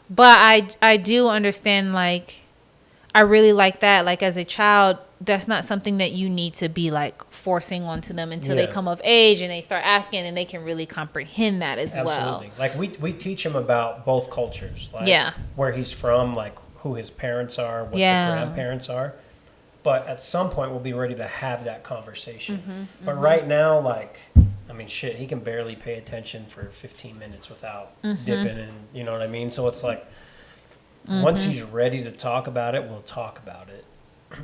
but I do understand, like I really like that, like as a child that's not something that you need to be like forcing onto them until they Yeah. come of age and they start asking, and they can really comprehend that as Absolutely. Like we teach him about both cultures, like Yeah. where he's from, like who his parents are, what Yeah. the grandparents are. But at some point we'll be ready to have that conversation. Mm-hmm, But right now, like, I mean, shit, he can barely pay attention for 15 minutes without Mm-hmm. dipping in, you know what I mean? So it's like, once he's ready to talk about it, we'll talk about it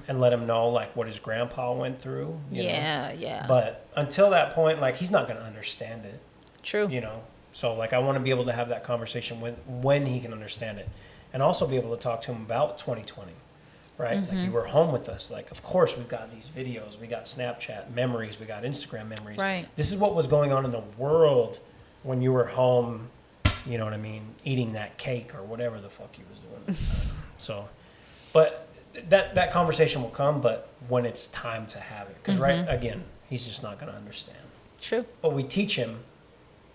and let him know like what his grandpa went through. You know? Yeah. But until that point, like he's not going to understand it. True. You know, so like I want to be able to have that conversation when he can understand it, and also be able to talk to him about 2020, right? Like you were home with us. Like, of course we've got these videos, we got Snapchat memories, we got Instagram memories. Right. This is what was going on in the world when you were home. You know what I mean? Eating that cake or whatever the fuck you was doing. So, but that conversation will come, but when it's time to have it, because right again, he's just not going to understand. True. But we teach him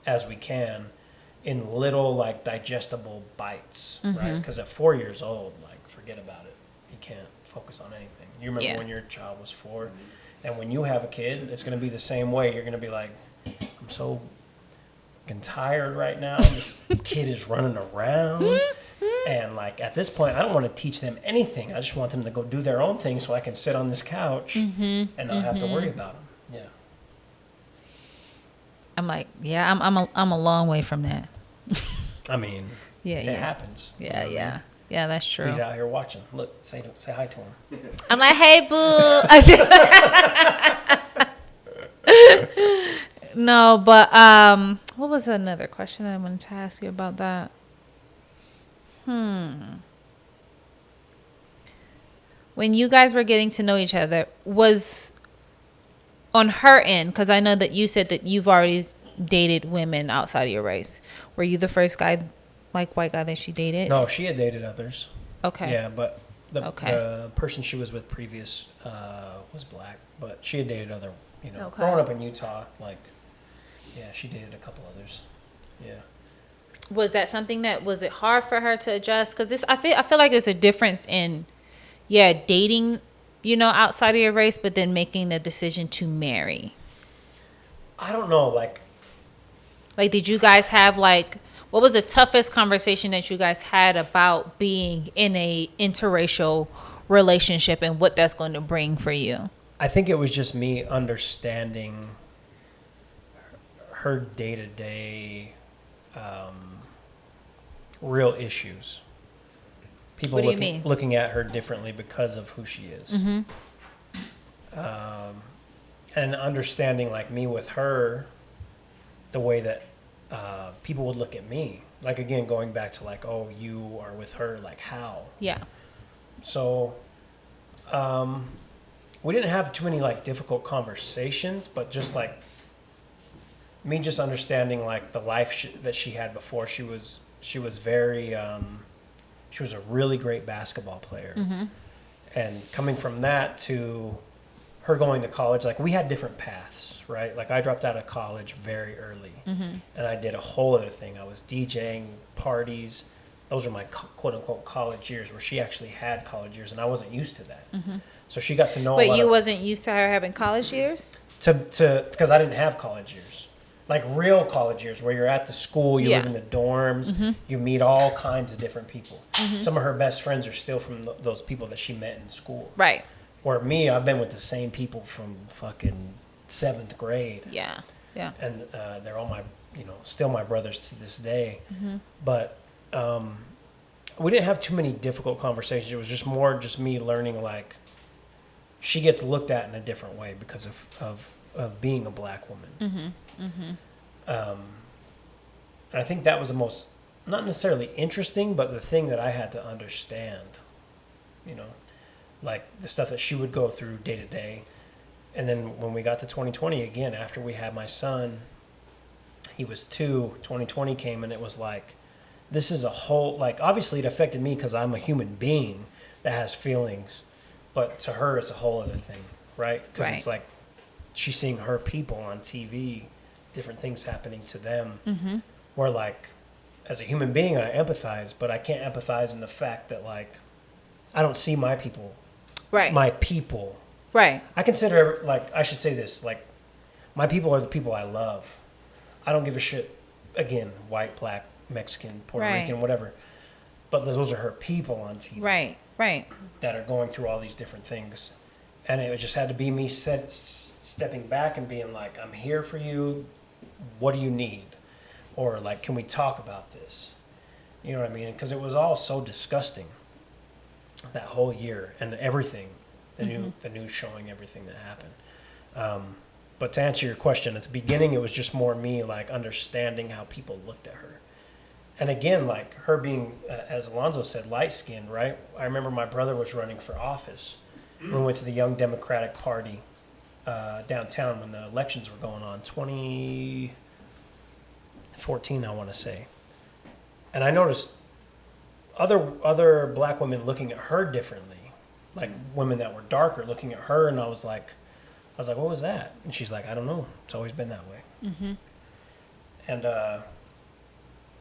as we can in little like digestible bites, right? Because at 4 years old, like forget about it. He can't focus on anything. You remember Yeah. when your child was 4, and when you have a kid, it's going to be the same way. You're going to be like, I'm so fucking tired right now. This kid is running around. And like at this point, I don't want to teach them anything. I just want them to go do their own thing so I can sit on this couch and not have to worry about them. Yeah. I'm like, yeah, I'm a long way from that. I mean, Yeah, it yeah. happens. You know Yeah, what I yeah. mean? Yeah, that's true. He's out here watching. Look, say hi to him. I'm like, hey, boo. No, but what was another question I wanted to ask you about that? When you guys were getting to know each other, was on her end, because I know that you said that you've already dated women outside of your race. Were you the first guy, like white guy, that she dated? No, she had dated others. Okay. Yeah, but the Okay. person she was with previous was black, but she had dated other. You know, Okay. growing up in Utah, like, yeah, she dated a couple others. Yeah. Was that something that, was it hard for her to adjust? Because I feel like there's a difference in, yeah, dating, you know, outside of your race, but then making the decision to marry. I don't know, like, Did you guys have like, what was the toughest conversation that you guys had about being in a interracial relationship and what that's going to bring for you? I think it was just me understanding her day-to-day real issues. People What do you mean? looking at her differently because of who she is. And understanding, like, me with her, the way that people would look at me. Like, again, going back to, like, oh, you are with her, like, how? Yeah. So We didn't have too many like difficult conversations, but just like me just understanding like the life that she had before. She was very she was a really great basketball player, and coming from that to her going to college, like we had different paths, right? Like I dropped out of college very early, and I did a whole other thing. I was DJing parties. Those are my quote unquote college years, where she actually had college years, and I wasn't used to that. So she got to know. But you wasn't used to her having college years? Because I didn't have college years, like real college years, where you're at the school, you live in the dorms, you meet all kinds of different people. Some of her best friends are still from those people that she met in school. Right. Where me, I've been with the same people from fucking 7th grade. Yeah. Yeah. And they're all my, still my brothers to this day. But we didn't have too many difficult conversations. It was just more just me learning, like, she gets looked at in a different way because of being a black woman. And I think that was the most, not necessarily interesting, but the thing that I had to understand, like the stuff that she would go through day to day. And then when we got to 2020, again, after we had my son, he was 2, 2020 came, and it was like, this is a whole, like, obviously it affected me because I'm a human being that has feelings, but to her, it's a whole other thing, right? Because it's like, she's seeing her people on TV, different things happening to them, where, like, as a human being, I empathize, but I can't empathize in the fact that, like, I don't see my people. Right. My people. Right. I consider, like, I should say this, like, my people are the people I love. I don't give a shit, again, white, black, Mexican, Puerto Rican, whatever. But those are her people on TV. Right. Right. That are going through all these different things. And it just had to be me stepping back and being like, I'm here for you. What do you need? Or, like, can we talk about this? You know what I mean? Because it was all so disgusting that whole year, and everything, the news showing everything that happened. But to answer your question, at the beginning, it was just more me, like, understanding how people looked at her. And again, like, her being, as Alonzo said, light-skinned, right? I remember my brother was running for office. We went to the Young Democratic Party downtown when the elections were going on, 2014, I want to say. And I noticed other black women looking at her differently, like women that were darker looking at her, and I was like, what was that? And she's like, I don't know. It's always been that way. And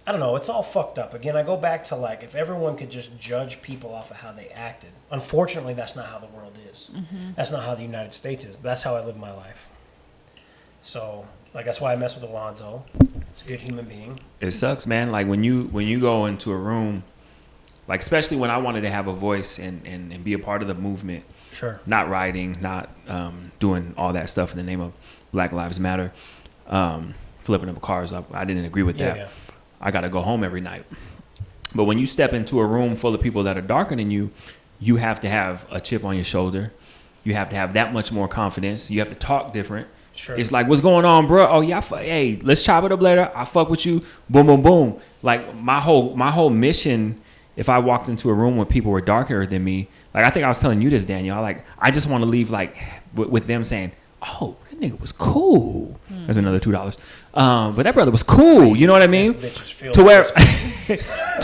I don't know. It's all fucked up. Again, I go back to, like, if everyone could just judge people off of how they acted. Unfortunately, that's not how the world is. That's not how the United States is. But that's how I live my life. So, like, that's why I mess with Alonzo. He's a good human being. It sucks, man. Like, when you go into a room, like, especially when I wanted to have a voice and be a part of the movement. Sure. Not writing, not doing all that stuff in the name of Black Lives Matter, flipping up cars up. I didn't agree with that. Yeah. I got to go home every night. But when you step into a room full of people that are darker than you, you have to have a chip on your shoulder. You have to have that much more confidence. You have to talk different. Sure. It's like, what's going on, bro? Oh, yeah, hey, let's chop it up later. I fuck with you. Boom, boom, boom. Like, my whole mission, if I walked into a room where people were darker than me, like, I think I was telling you this, Daniel, I just want to leave, like, with them saying, oh, that nigga was cool. There's another $2. But that brother was cool. You know what I mean? To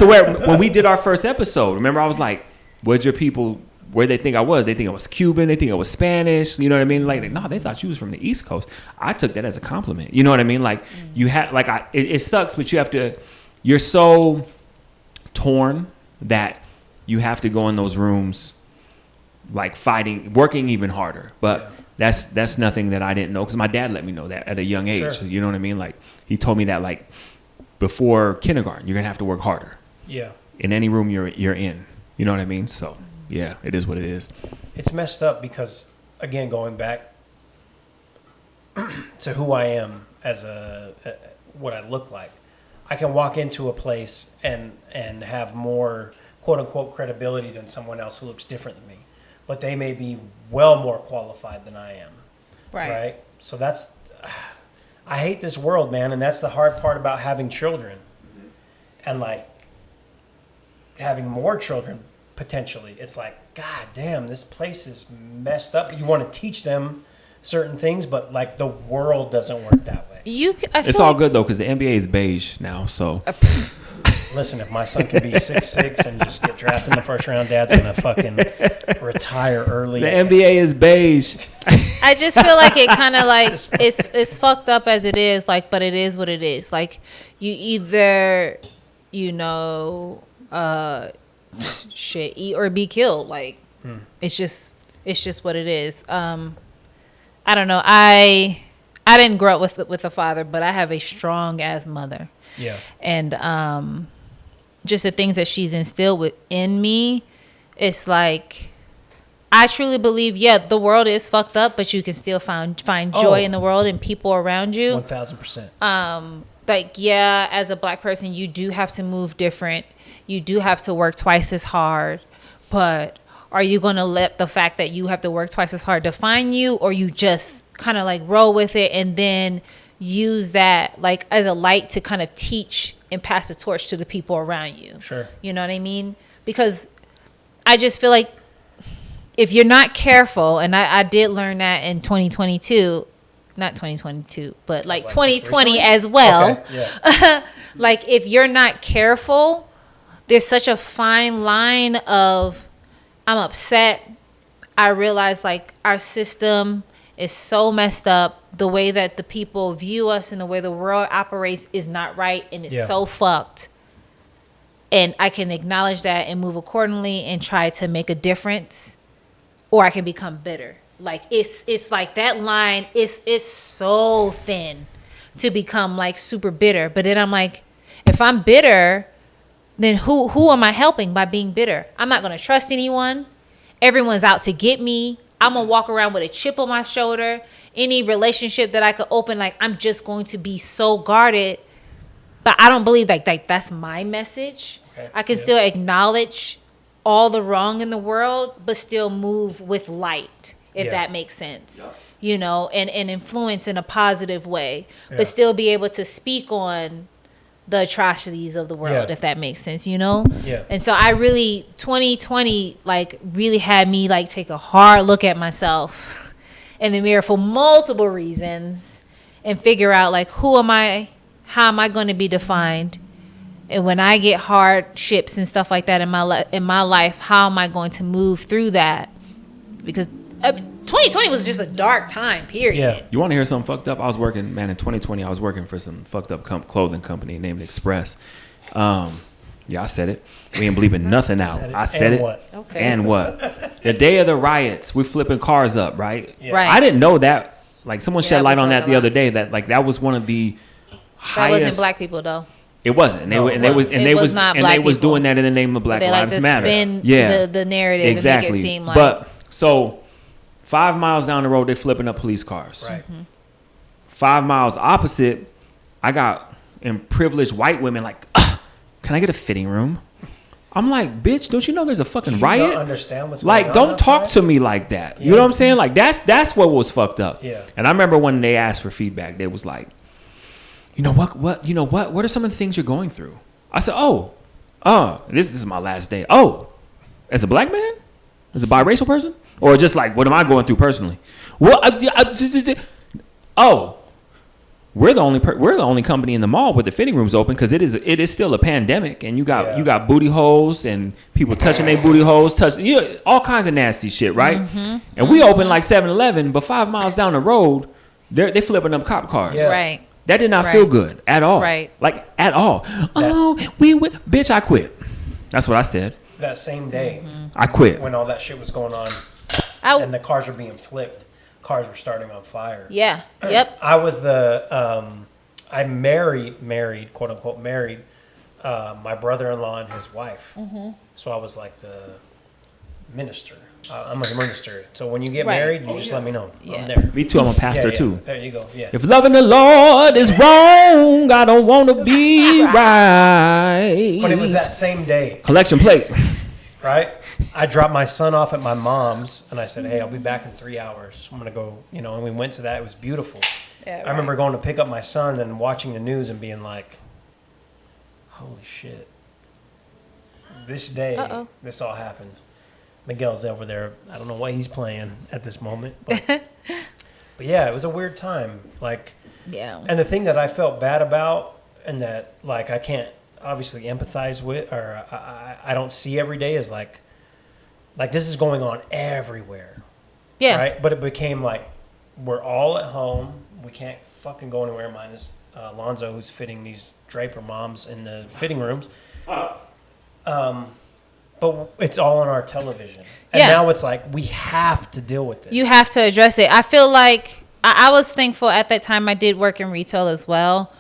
where when we did our first episode, remember, I was like, where'd your people, where they think I was? They think I was Cuban. They think I was Spanish. You know what I mean? Like, no, they thought you was from the East Coast. I took that as a compliment. You know what I mean? Like, you have, like, it sucks, but you're so torn that you have to go in those rooms, like, fighting, working even harder. But that's nothing that I didn't know, because my dad let me know that at a young age. Sure. You know what I mean? Like, he told me that, like, before kindergarten, you're gonna have to work harder. Yeah. In any room you're in. You know what I mean? So yeah, it is what it is. It's messed up because, again, going back to who I am as what I look like, I can walk into a place and have more quote unquote credibility than someone else who looks different than me. But they may be well more qualified than I am. Right? So that's, I hate this world, man. And that's the hard part about having children. And, like, having more children. potentially. It's like, God damn, this place is messed up. You want to teach them certain things, but like the world doesn't work that way. It's all good though, because the NBA is beige now. So listen, if my son can be 6'6" and just get drafted in the first round, Dad's gonna fucking retire early. the NBA is beige. I just feel like it kind of like it's fucked up as it is, like, but it is what it is. Like, you either, shit, eat or be killed. Like, it's just what it is. I don't know. I didn't grow up with a father, but I have a strong ass mother. Yeah. And just the things that she's instilled within me, it's like, I truly believe, the world is fucked up, but you can still find joy in the world and people around you. 1000%. Like, as a black person, you do have to move different. You do have to work twice as hard. But are you going to let the fact that you have to work twice as hard define you, or you just kind of like roll with it and then use that like as a light to kind of teach and pass the torch to the people around you? Sure. You know what I mean? Because I just feel like if you're not careful, and I did learn that in 2022, not 2022, but like 2020 as well. Okay. Yeah. Like, if you're not careful, there's such a fine line of, I'm upset. I realize like our system is so messed up. The way that the people view us and the way the world operates is not right, and it's so fucked. And I can acknowledge that and move accordingly and try to make a difference, or I can become bitter. Like, it's like that line is so thin to become like super bitter. But then I'm like, if I'm bitter, then who am I helping by being bitter? I'm not going to trust anyone. Everyone's out to get me. I'm going to walk around with a chip on my shoulder. Any relationship that I could open, like, I'm just going to be so guarded. But I don't believe like that's my message. Okay. I can still acknowledge all the wrong in the world, but still move with light, if that makes sense. Yeah. And influence in a positive way, but still be able to speak on the atrocities of the world, if that makes sense, Yeah. And so I really, 2020, like, really had me like take a hard look at myself in the mirror for multiple reasons and figure out like, who am I? How am I going to be defined? And when I get hardships and stuff like that in my life, how am I going to move through that? Because 2020 was just a dark time, period. Yeah. You want to hear something fucked up? In 2020, I was working for some fucked up clothing company named Express. I said it. We ain't believing nothing out. I said it. What? Okay. And what? The day of the riots, we're flipping cars up, right? Yeah. Right. I didn't know that. Like, someone shed that light was on like that a the lot. other day. That was one of the That wasn't highest. black people though. It wasn't. And No, they it was wasn't. and It they was was not and black they was people. doing that in the name of Black They like Lives to Matter. spin Yeah. the narrative Exactly. and make it seem like. But so 5 miles down the road, they're flipping up police cars. Right. 5 miles opposite, I got privileged white women like, can I get a fitting room? I'm like, bitch, don't you know there's a fucking You riot? don't understand what's Like, going on don't talk outside? to me like that. You Yeah. know what I'm saying? Like, that's what was fucked up. Yeah. And I remember when they asked for feedback, they was like, what are some of the things you're going through? I said, this is my last day. Oh, as a black man? As a biracial person? Or just like, what am I going through personally? Well, we're the only company in the mall with the fitting rooms open because it is still a pandemic, and you got booty holes and people touching their booty holes, all kinds of nasty shit, right? And we open like 7-Eleven, but 5 miles down the road, they flipping up cop cars. Yeah. Right. That did not feel good at all. Right. Like, at all. Bitch, I quit. That's what I said. That same day I quit. when all that shit was going on I, and the cars were being flipped, cars were starting on fire. yeah. Yep. I was I married, quote unquote, married my brother-in-law and his wife. So I was like the minister. I'm a minister. So when you get Right. married, you just let me know. Yeah. I'm there. Me too. I'm a pastor Yeah. too. There you go. Yeah. If loving the Lord is wrong, I don't want to be right. But it was that same day, Collection plate. right? I dropped my son off at my mom's, and I said, "Hey, I'll be back in 3 hours. I'm gonna go." And we went to that. It was beautiful. Yeah, I remember going to pick up my son and watching the news and being like, "Holy shit! this day, Uh-oh. this all happened. Miguel's over there. I don't know what he's playing at this moment, but yeah, it was a weird time. Like, Yeah. and the thing that I felt bad about, and that like I can't obviously empathize with, or I don't see every day, is like this is going on everywhere. Yeah. Right. But it became like we're all at home. We can't fucking go anywhere minus Alonzo, who's fitting these Draper moms in the fitting rooms. But it's all on our television. And Yeah. now it's like we have to deal with it. You have to address it. I feel like I was thankful at that time. I did work in retail as well.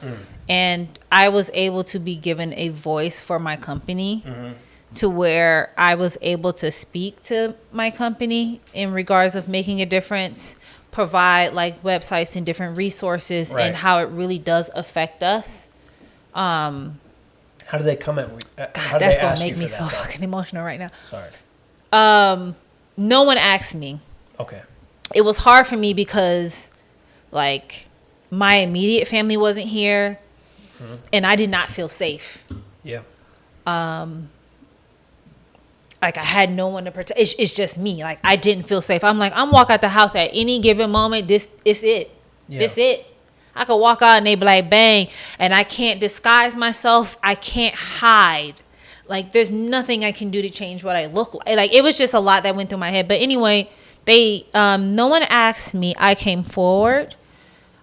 And I was able to be given a voice for my company to where I was able to speak to my company in regards of making a difference, provide like websites and different resources Right. and how it really does affect us. How do they come at? How do That's they going ask to you make me for so that, though? fucking emotional right now. Sorry. No one asked me. Okay. It was hard for me because like my immediate family wasn't here and I did not feel safe. Yeah. Like I had no one to protect. It's just me. Like I didn't feel safe. I'm like, I'm walk out the house at any given moment. It's it. Yeah. This it. I could walk out and they be like, bang. And I can't disguise myself. I can't hide. Like there's nothing I can do to change what I look like. Like it was just a lot that went through my head. But anyway, they no one asked me. I came forward.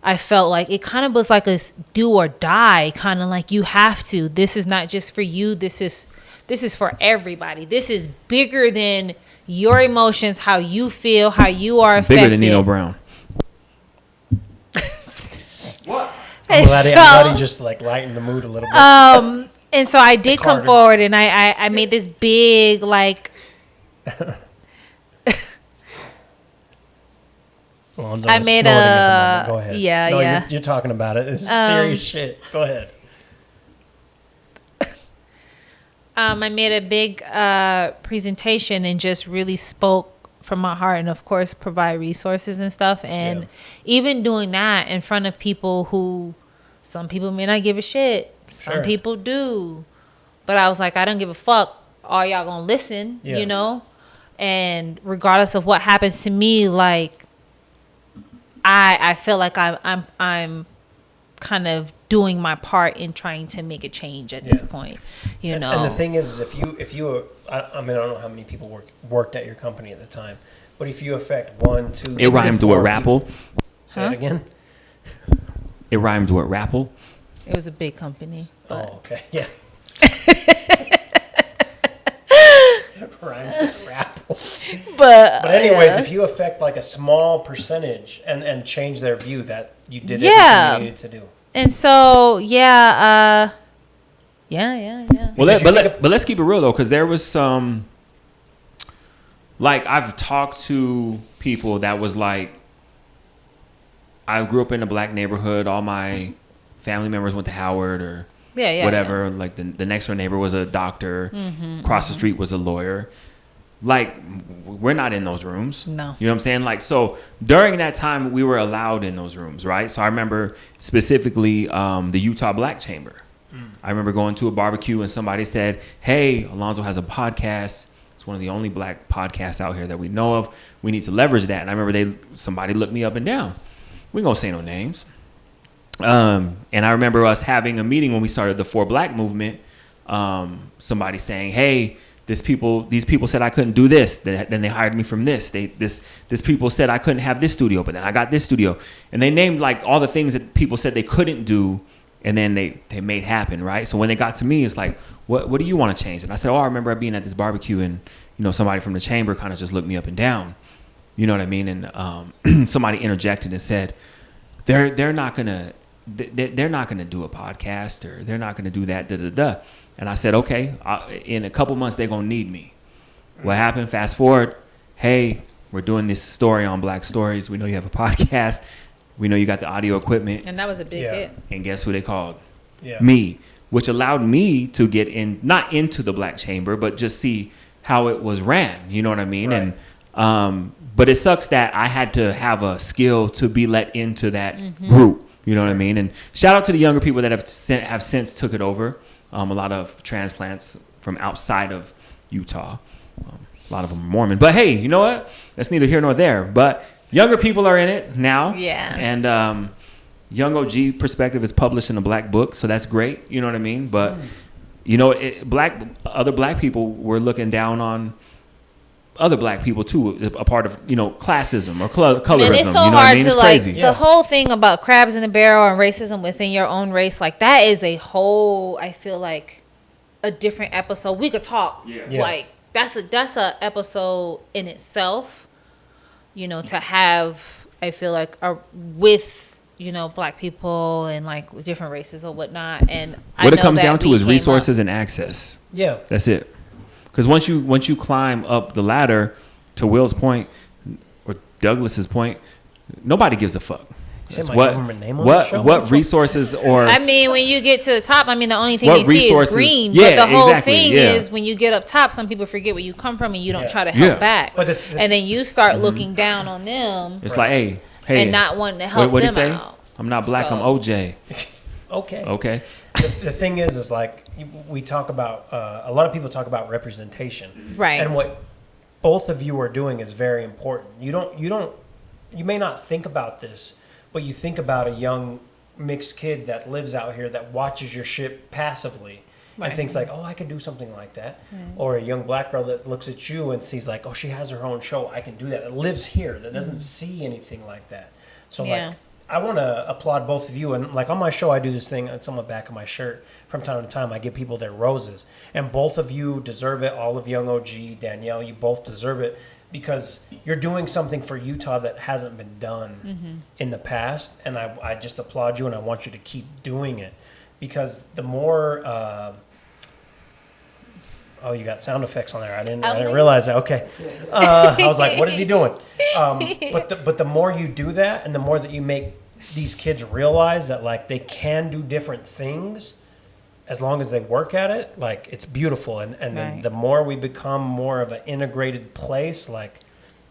I felt like it kind of was like a do or die, kind of like you have to. This is not just for you. This is for everybody. This is bigger than your emotions, how you feel, how you are affected. Bigger than Nino Brown. I'm And glad he just like lightened the mood a little bit. and so I did come Carter. forward and I made this big like Alonzo I was made snorting at the moment. Go ahead. yeah, No, yeah. You're talking about it. This is serious shit. Go ahead. I made a big presentation and just really spoke from my heart and of course provide resources and stuff. And even doing that in front of people who some people may not give a shit. Some Sure. people do. But I was like, I don't give a fuck. All y'all gonna listen, Yeah. you know? And regardless of what happens to me, like I feel like I'm kind of doing my part in trying to make a change at this point, you know. And the thing is if you I mean, I don't know how many people worked at your company at the time, but if you affect 1, 2, It rhymed with Rapple. Say it again. It rhymes with Rapple. It was a big company. But Oh, okay. Yeah. Rhymes with Rapple. But anyways, yeah. if you affect like a small percentage and change their view that you did Yeah. everything you needed to do. And so yeah. Well, but let's keep it real though, because there was some. Like I've talked to people that was like, I grew up in a black neighborhood. All my family members went to Howard or whatever. Yeah. Like the next door neighbor was a doctor. Across the street was a lawyer. Like we're not in those rooms. No. You know what I'm saying? Like, so during that time we were allowed in those rooms, right? So I remember specifically the Utah Black Chamber. I remember going to a barbecue and somebody said, hey, Alonzo has a podcast. It's one of the only black podcasts out here that we know of. We need to leverage that. And I remember somebody looked me up and down. We ain't gonna say no names. And I remember us having a meeting when we started the For Black movement. Somebody saying, hey, these people said I couldn't do this. Then they hired me from this. This people said I couldn't have this studio, but then I got this studio. And they named like all the things that people said they couldn't do, and then they made happen, right? So when they got to me, it's like, what do you want to change? And I said, I remember being at this barbecue and somebody from the chamber kind of just looked me up and down. You know what I mean? And somebody interjected and said, they're not gonna do a podcast, or they're not gonna do that. And I said, okay, in a couple months they're gonna need me. What happened? Fast forward, hey, we're doing this story on Black Stories. We know you have a podcast. We know you got the audio equipment. And that was a big hit. And guess who they called? Yeah. Me, which allowed me to get not into the Black Chamber, but just see how it was ran. You know what I mean? Right. And but it sucks that I had to have a skill to be let into that group. You know what I mean? And shout out to the younger people that have since took it over. A lot of transplants from outside of Utah. A lot of them are Mormon. But hey, you know what? That's neither here nor there. But younger people are in it now. Yeah. And Young OG Perspective is published in a black book, so that's great. You know what I mean? But you know, other black people were looking down on other black people too, a part of, you know, classism or colorism. And it's so you know hard what I mean? to It's like crazy. the whole thing about crabs in the barrel and racism within your own race. Like that is a whole. I feel like a different episode. We could talk. Yeah. Like that's a episode in itself. You know, to have. I feel like with. You know, black people and like different races or whatnot. And what it comes down to is resources and access. Yeah, that's it. Because once you climb up the ladder, to Will's point or Douglas's point, nobody gives a fuck. That's what resources or I mean, when you get to the top, I mean, the only thing you see is green. Yeah, but the whole exactly, thing is when you get up top, some people forget where you come from and you don't try to help back. But and then you start looking down on them. It's like, hey, and not wanting to help them say? out. I'm not black. I'm OJ. Okay. The thing is like we talk about a lot of people talk about representation, right? And what both of you are doing is very important. You may not think about this, but you think about a young mixed kid that lives out here that watches your shit passively. Right. And thinks like, oh, I could do something like that. Right. Or a young black girl that looks at you and sees like, oh, she has her own show. I can do that. It lives here. That doesn't see anything like that. So like, I want to applaud both of you. And like on my show, I do this thing. It's on the back of my shirt. From time to time, I give people their roses. And both of you deserve it. All of Young OG, Danielle, you both deserve it. Because you're doing something for Utah that hasn't been done in the past. And I just applaud you and I want you to keep doing it. Because the more... Oh, you got sound effects on there. I didn't realize that. Okay. I was like, what is he doing? But the more you do that and the more that you make these kids realize that like they can do different things as long as they work at it, like it's beautiful. And then the more we become more of an integrated place, like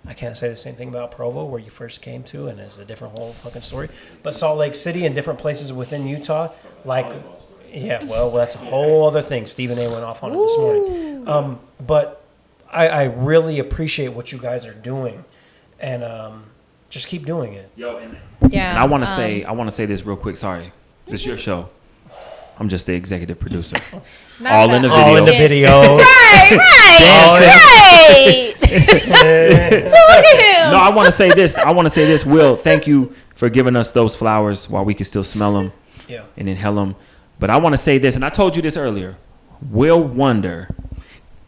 I can't say the same thing about Provo where you first came to and it's a different whole fucking story. But Salt Lake City and different places within Utah, like... Yeah, well, that's a whole other thing. Stephen A. went off on it this morning. But I really appreciate what you guys are doing, and just keep doing it. And I want to say this real quick. Sorry, this is your show. I'm just the executive producer. All in the video. All in the video. Right. Look at him. No, I want to say this. Will, thank you for giving us those flowers while we can still smell them and inhale them. But I want to say this, and I told you this earlier. Will Wonder,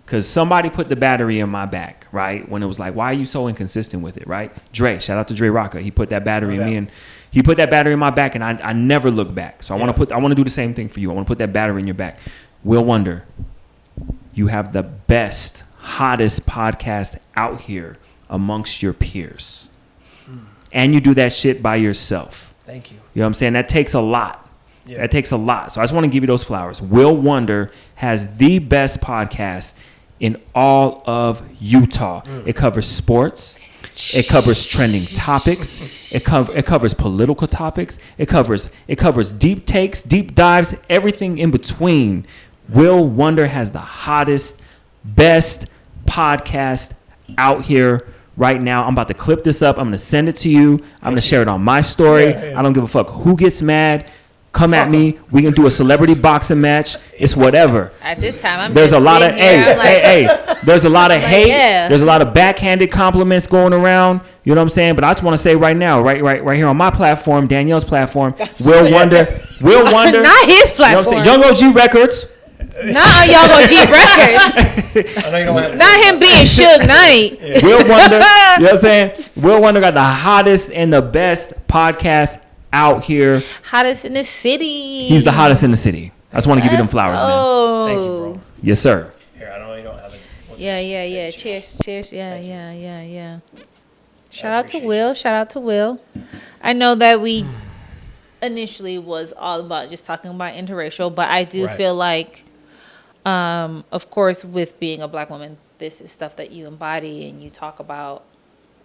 because somebody put the battery in my back, right? When it was like, why are you so inconsistent with it, right? Dre, shout out to Dre Rocker. He put that battery in me, and he put that battery in my back, and I never look back. So I want to do the same thing for you. I want to put that battery in your back. Will Wonder, you have the best, hottest podcast out here amongst your peers, and you do that shit by yourself. Thank you. You know what I'm saying? That takes a lot. Yeah. That takes a lot. So I just want to give you those flowers. Will Wonder has the best podcast in all of Utah. It covers sports. It covers trending topics. It covers political topics. It covers deep takes, deep dives, everything in between. Will Wonder has the hottest, best podcast out here right now. I'm about to clip this up. I'm going to send it to you. I'm going to share it on my story. I don't give a fuck who gets mad. Come at me. We can do a celebrity boxing match. It's whatever. At this time, there's a lot of there's a lot of hate. Yeah. There's a lot of backhanded compliments going around. You know what I'm saying? But I just want to say right now, right here on my platform, Danielle's platform, Will Wonder, not his platform. You know what I'm saying? Young OG Records. Not on Young OG Records. I know you don't have not him being Suge Knight. Will Wonder. You know what I'm saying? Will Wonder got the hottest and the best podcast out here. Hottest in the city. He's the hottest in the city. I just want to give you them flowers, man. Thank you, bro. Yes, sir. Here, I know you don't have it. Yeah. Cheers. Yeah. Shout out to Will. I know that we initially was all about just talking about interracial, but I do feel like, of course, with being a black woman, this is stuff that you embody and you talk about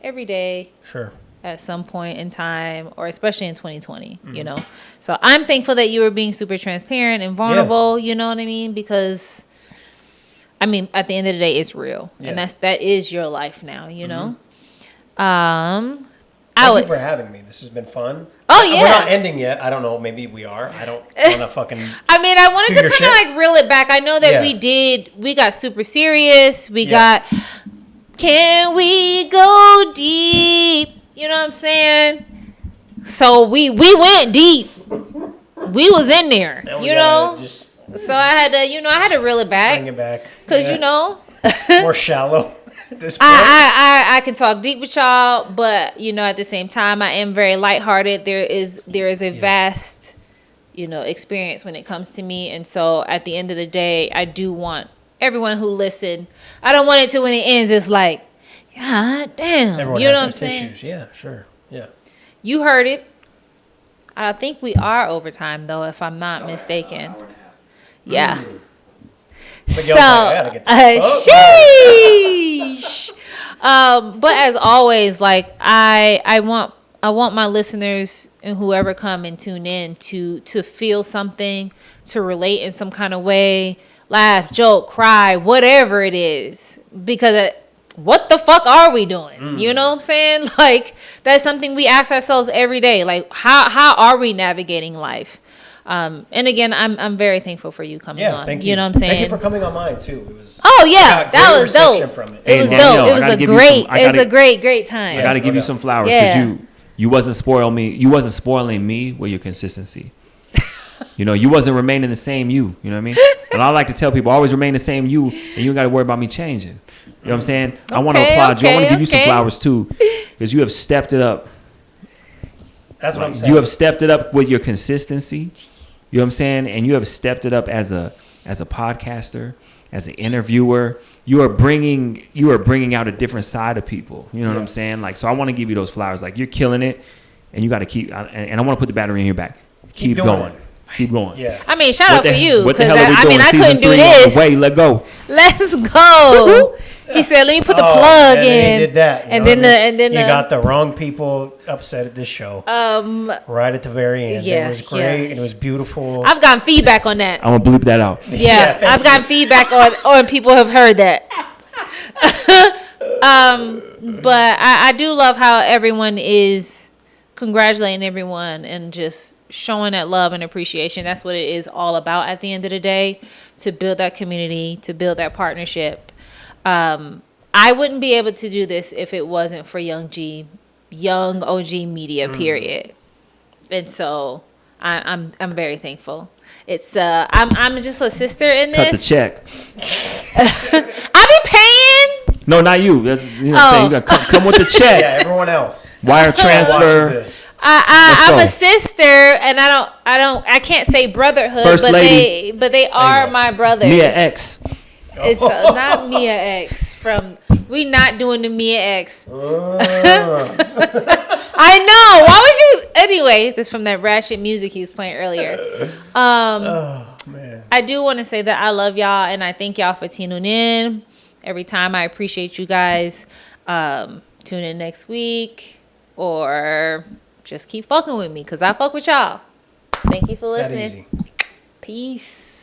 every day. Sure. At some point in time, or especially in 2020, you know. So I'm thankful that you were being super transparent and vulnerable, you know what I mean? Because I mean, at the end of the day, it's real, and that is your life now. You know. Thank you for having me. This has been fun. Oh yeah. We're not ending yet. I don't know. Maybe we are. I don't want to fucking. I mean, I wanted to kind of like reel it back. I know that we got super serious. We got. Can we go deep? You know what I'm saying? So we went deep. We was in there, you know. So I had to reel it back. Bring it back. Cause you know, more shallow. At this point. I can talk deep with y'all, but you know, at the same time, I am very lighthearted. There is a vast, you know, experience when it comes to me, and so at the end of the day, I do want everyone who listened. I don't want it to when it ends. It's like, God damn, everyone you know has what I'm their saying? tissues. Yeah, sure, yeah. You heard it. I think we are overtime though, if I'm not mistaken. Yeah. So, sheesh. But as always, like I want my listeners and whoever come and tune in to feel something, to relate in some kind of way, laugh, joke, cry, whatever it is, because what the fuck are we doing? You know what I'm saying? Like that's something we ask ourselves every day. Like how are we navigating life? And again, I'm very thankful for you coming on. Thank you. You know what I'm saying? Thank you for coming on mine too. It was. Oh yeah, that was dope. From it. It was Danielle, dope. It was a great time. I gotta give you some flowers because you wasn't spoiling me. You wasn't spoiling me with your consistency. You know, you wasn't remaining the same you. You know what I mean? And I like to tell people, always remain the same you, and you don't got to worry about me changing. You know what I'm saying? I want to applaud you. I want to give you some flowers too, because you have stepped it up. That's what I'm saying. You have stepped it up with your consistency. You know what I'm saying? And you have stepped it up as a podcaster, as an interviewer. You are bringing out a different side of people. You know what I'm saying? Like, so I want to give you those flowers. Like, you're killing it, and you got to keep. And I want to put the battery in your back. Keep going. Keep going. Yeah. I mean, shout out for you because I Season couldn't do 3 this. Wait, let go. Let's go. He said, "Let me put the plug in." He did that, and then you got the wrong people upset at this show. Right at the very end. Yeah, it was great and it was beautiful. I've gotten feedback on that. I'm gonna bleep that out. Yeah, I've gotten feedback on people have heard that. But I do love how everyone is congratulating everyone and just showing that love and appreciation. That's what it is all about at the end of the day, to build that community, to build that partnership. I wouldn't be able to do this if it wasn't for Young OG Media, period. And so I'm very thankful. It's I'm just a sister in this. Cut the check. I be paying. No, not you. That's, you know, you gotta come with the check. Yeah, everyone else. Wire transfer. I'm a sister, and I can't say brotherhood, First but lady. they are my brothers. Mia X. It's not Mia X from. We not doing the Mia X. I know. Why would you? Anyway, this from that ratchet music he was playing earlier. Man. I do want to say that I love y'all, and I thank y'all for tuning in every time. I appreciate you guys. Tune in next week, or just keep fucking with me, because I fuck with y'all. Thank you for listening. Easy. Peace.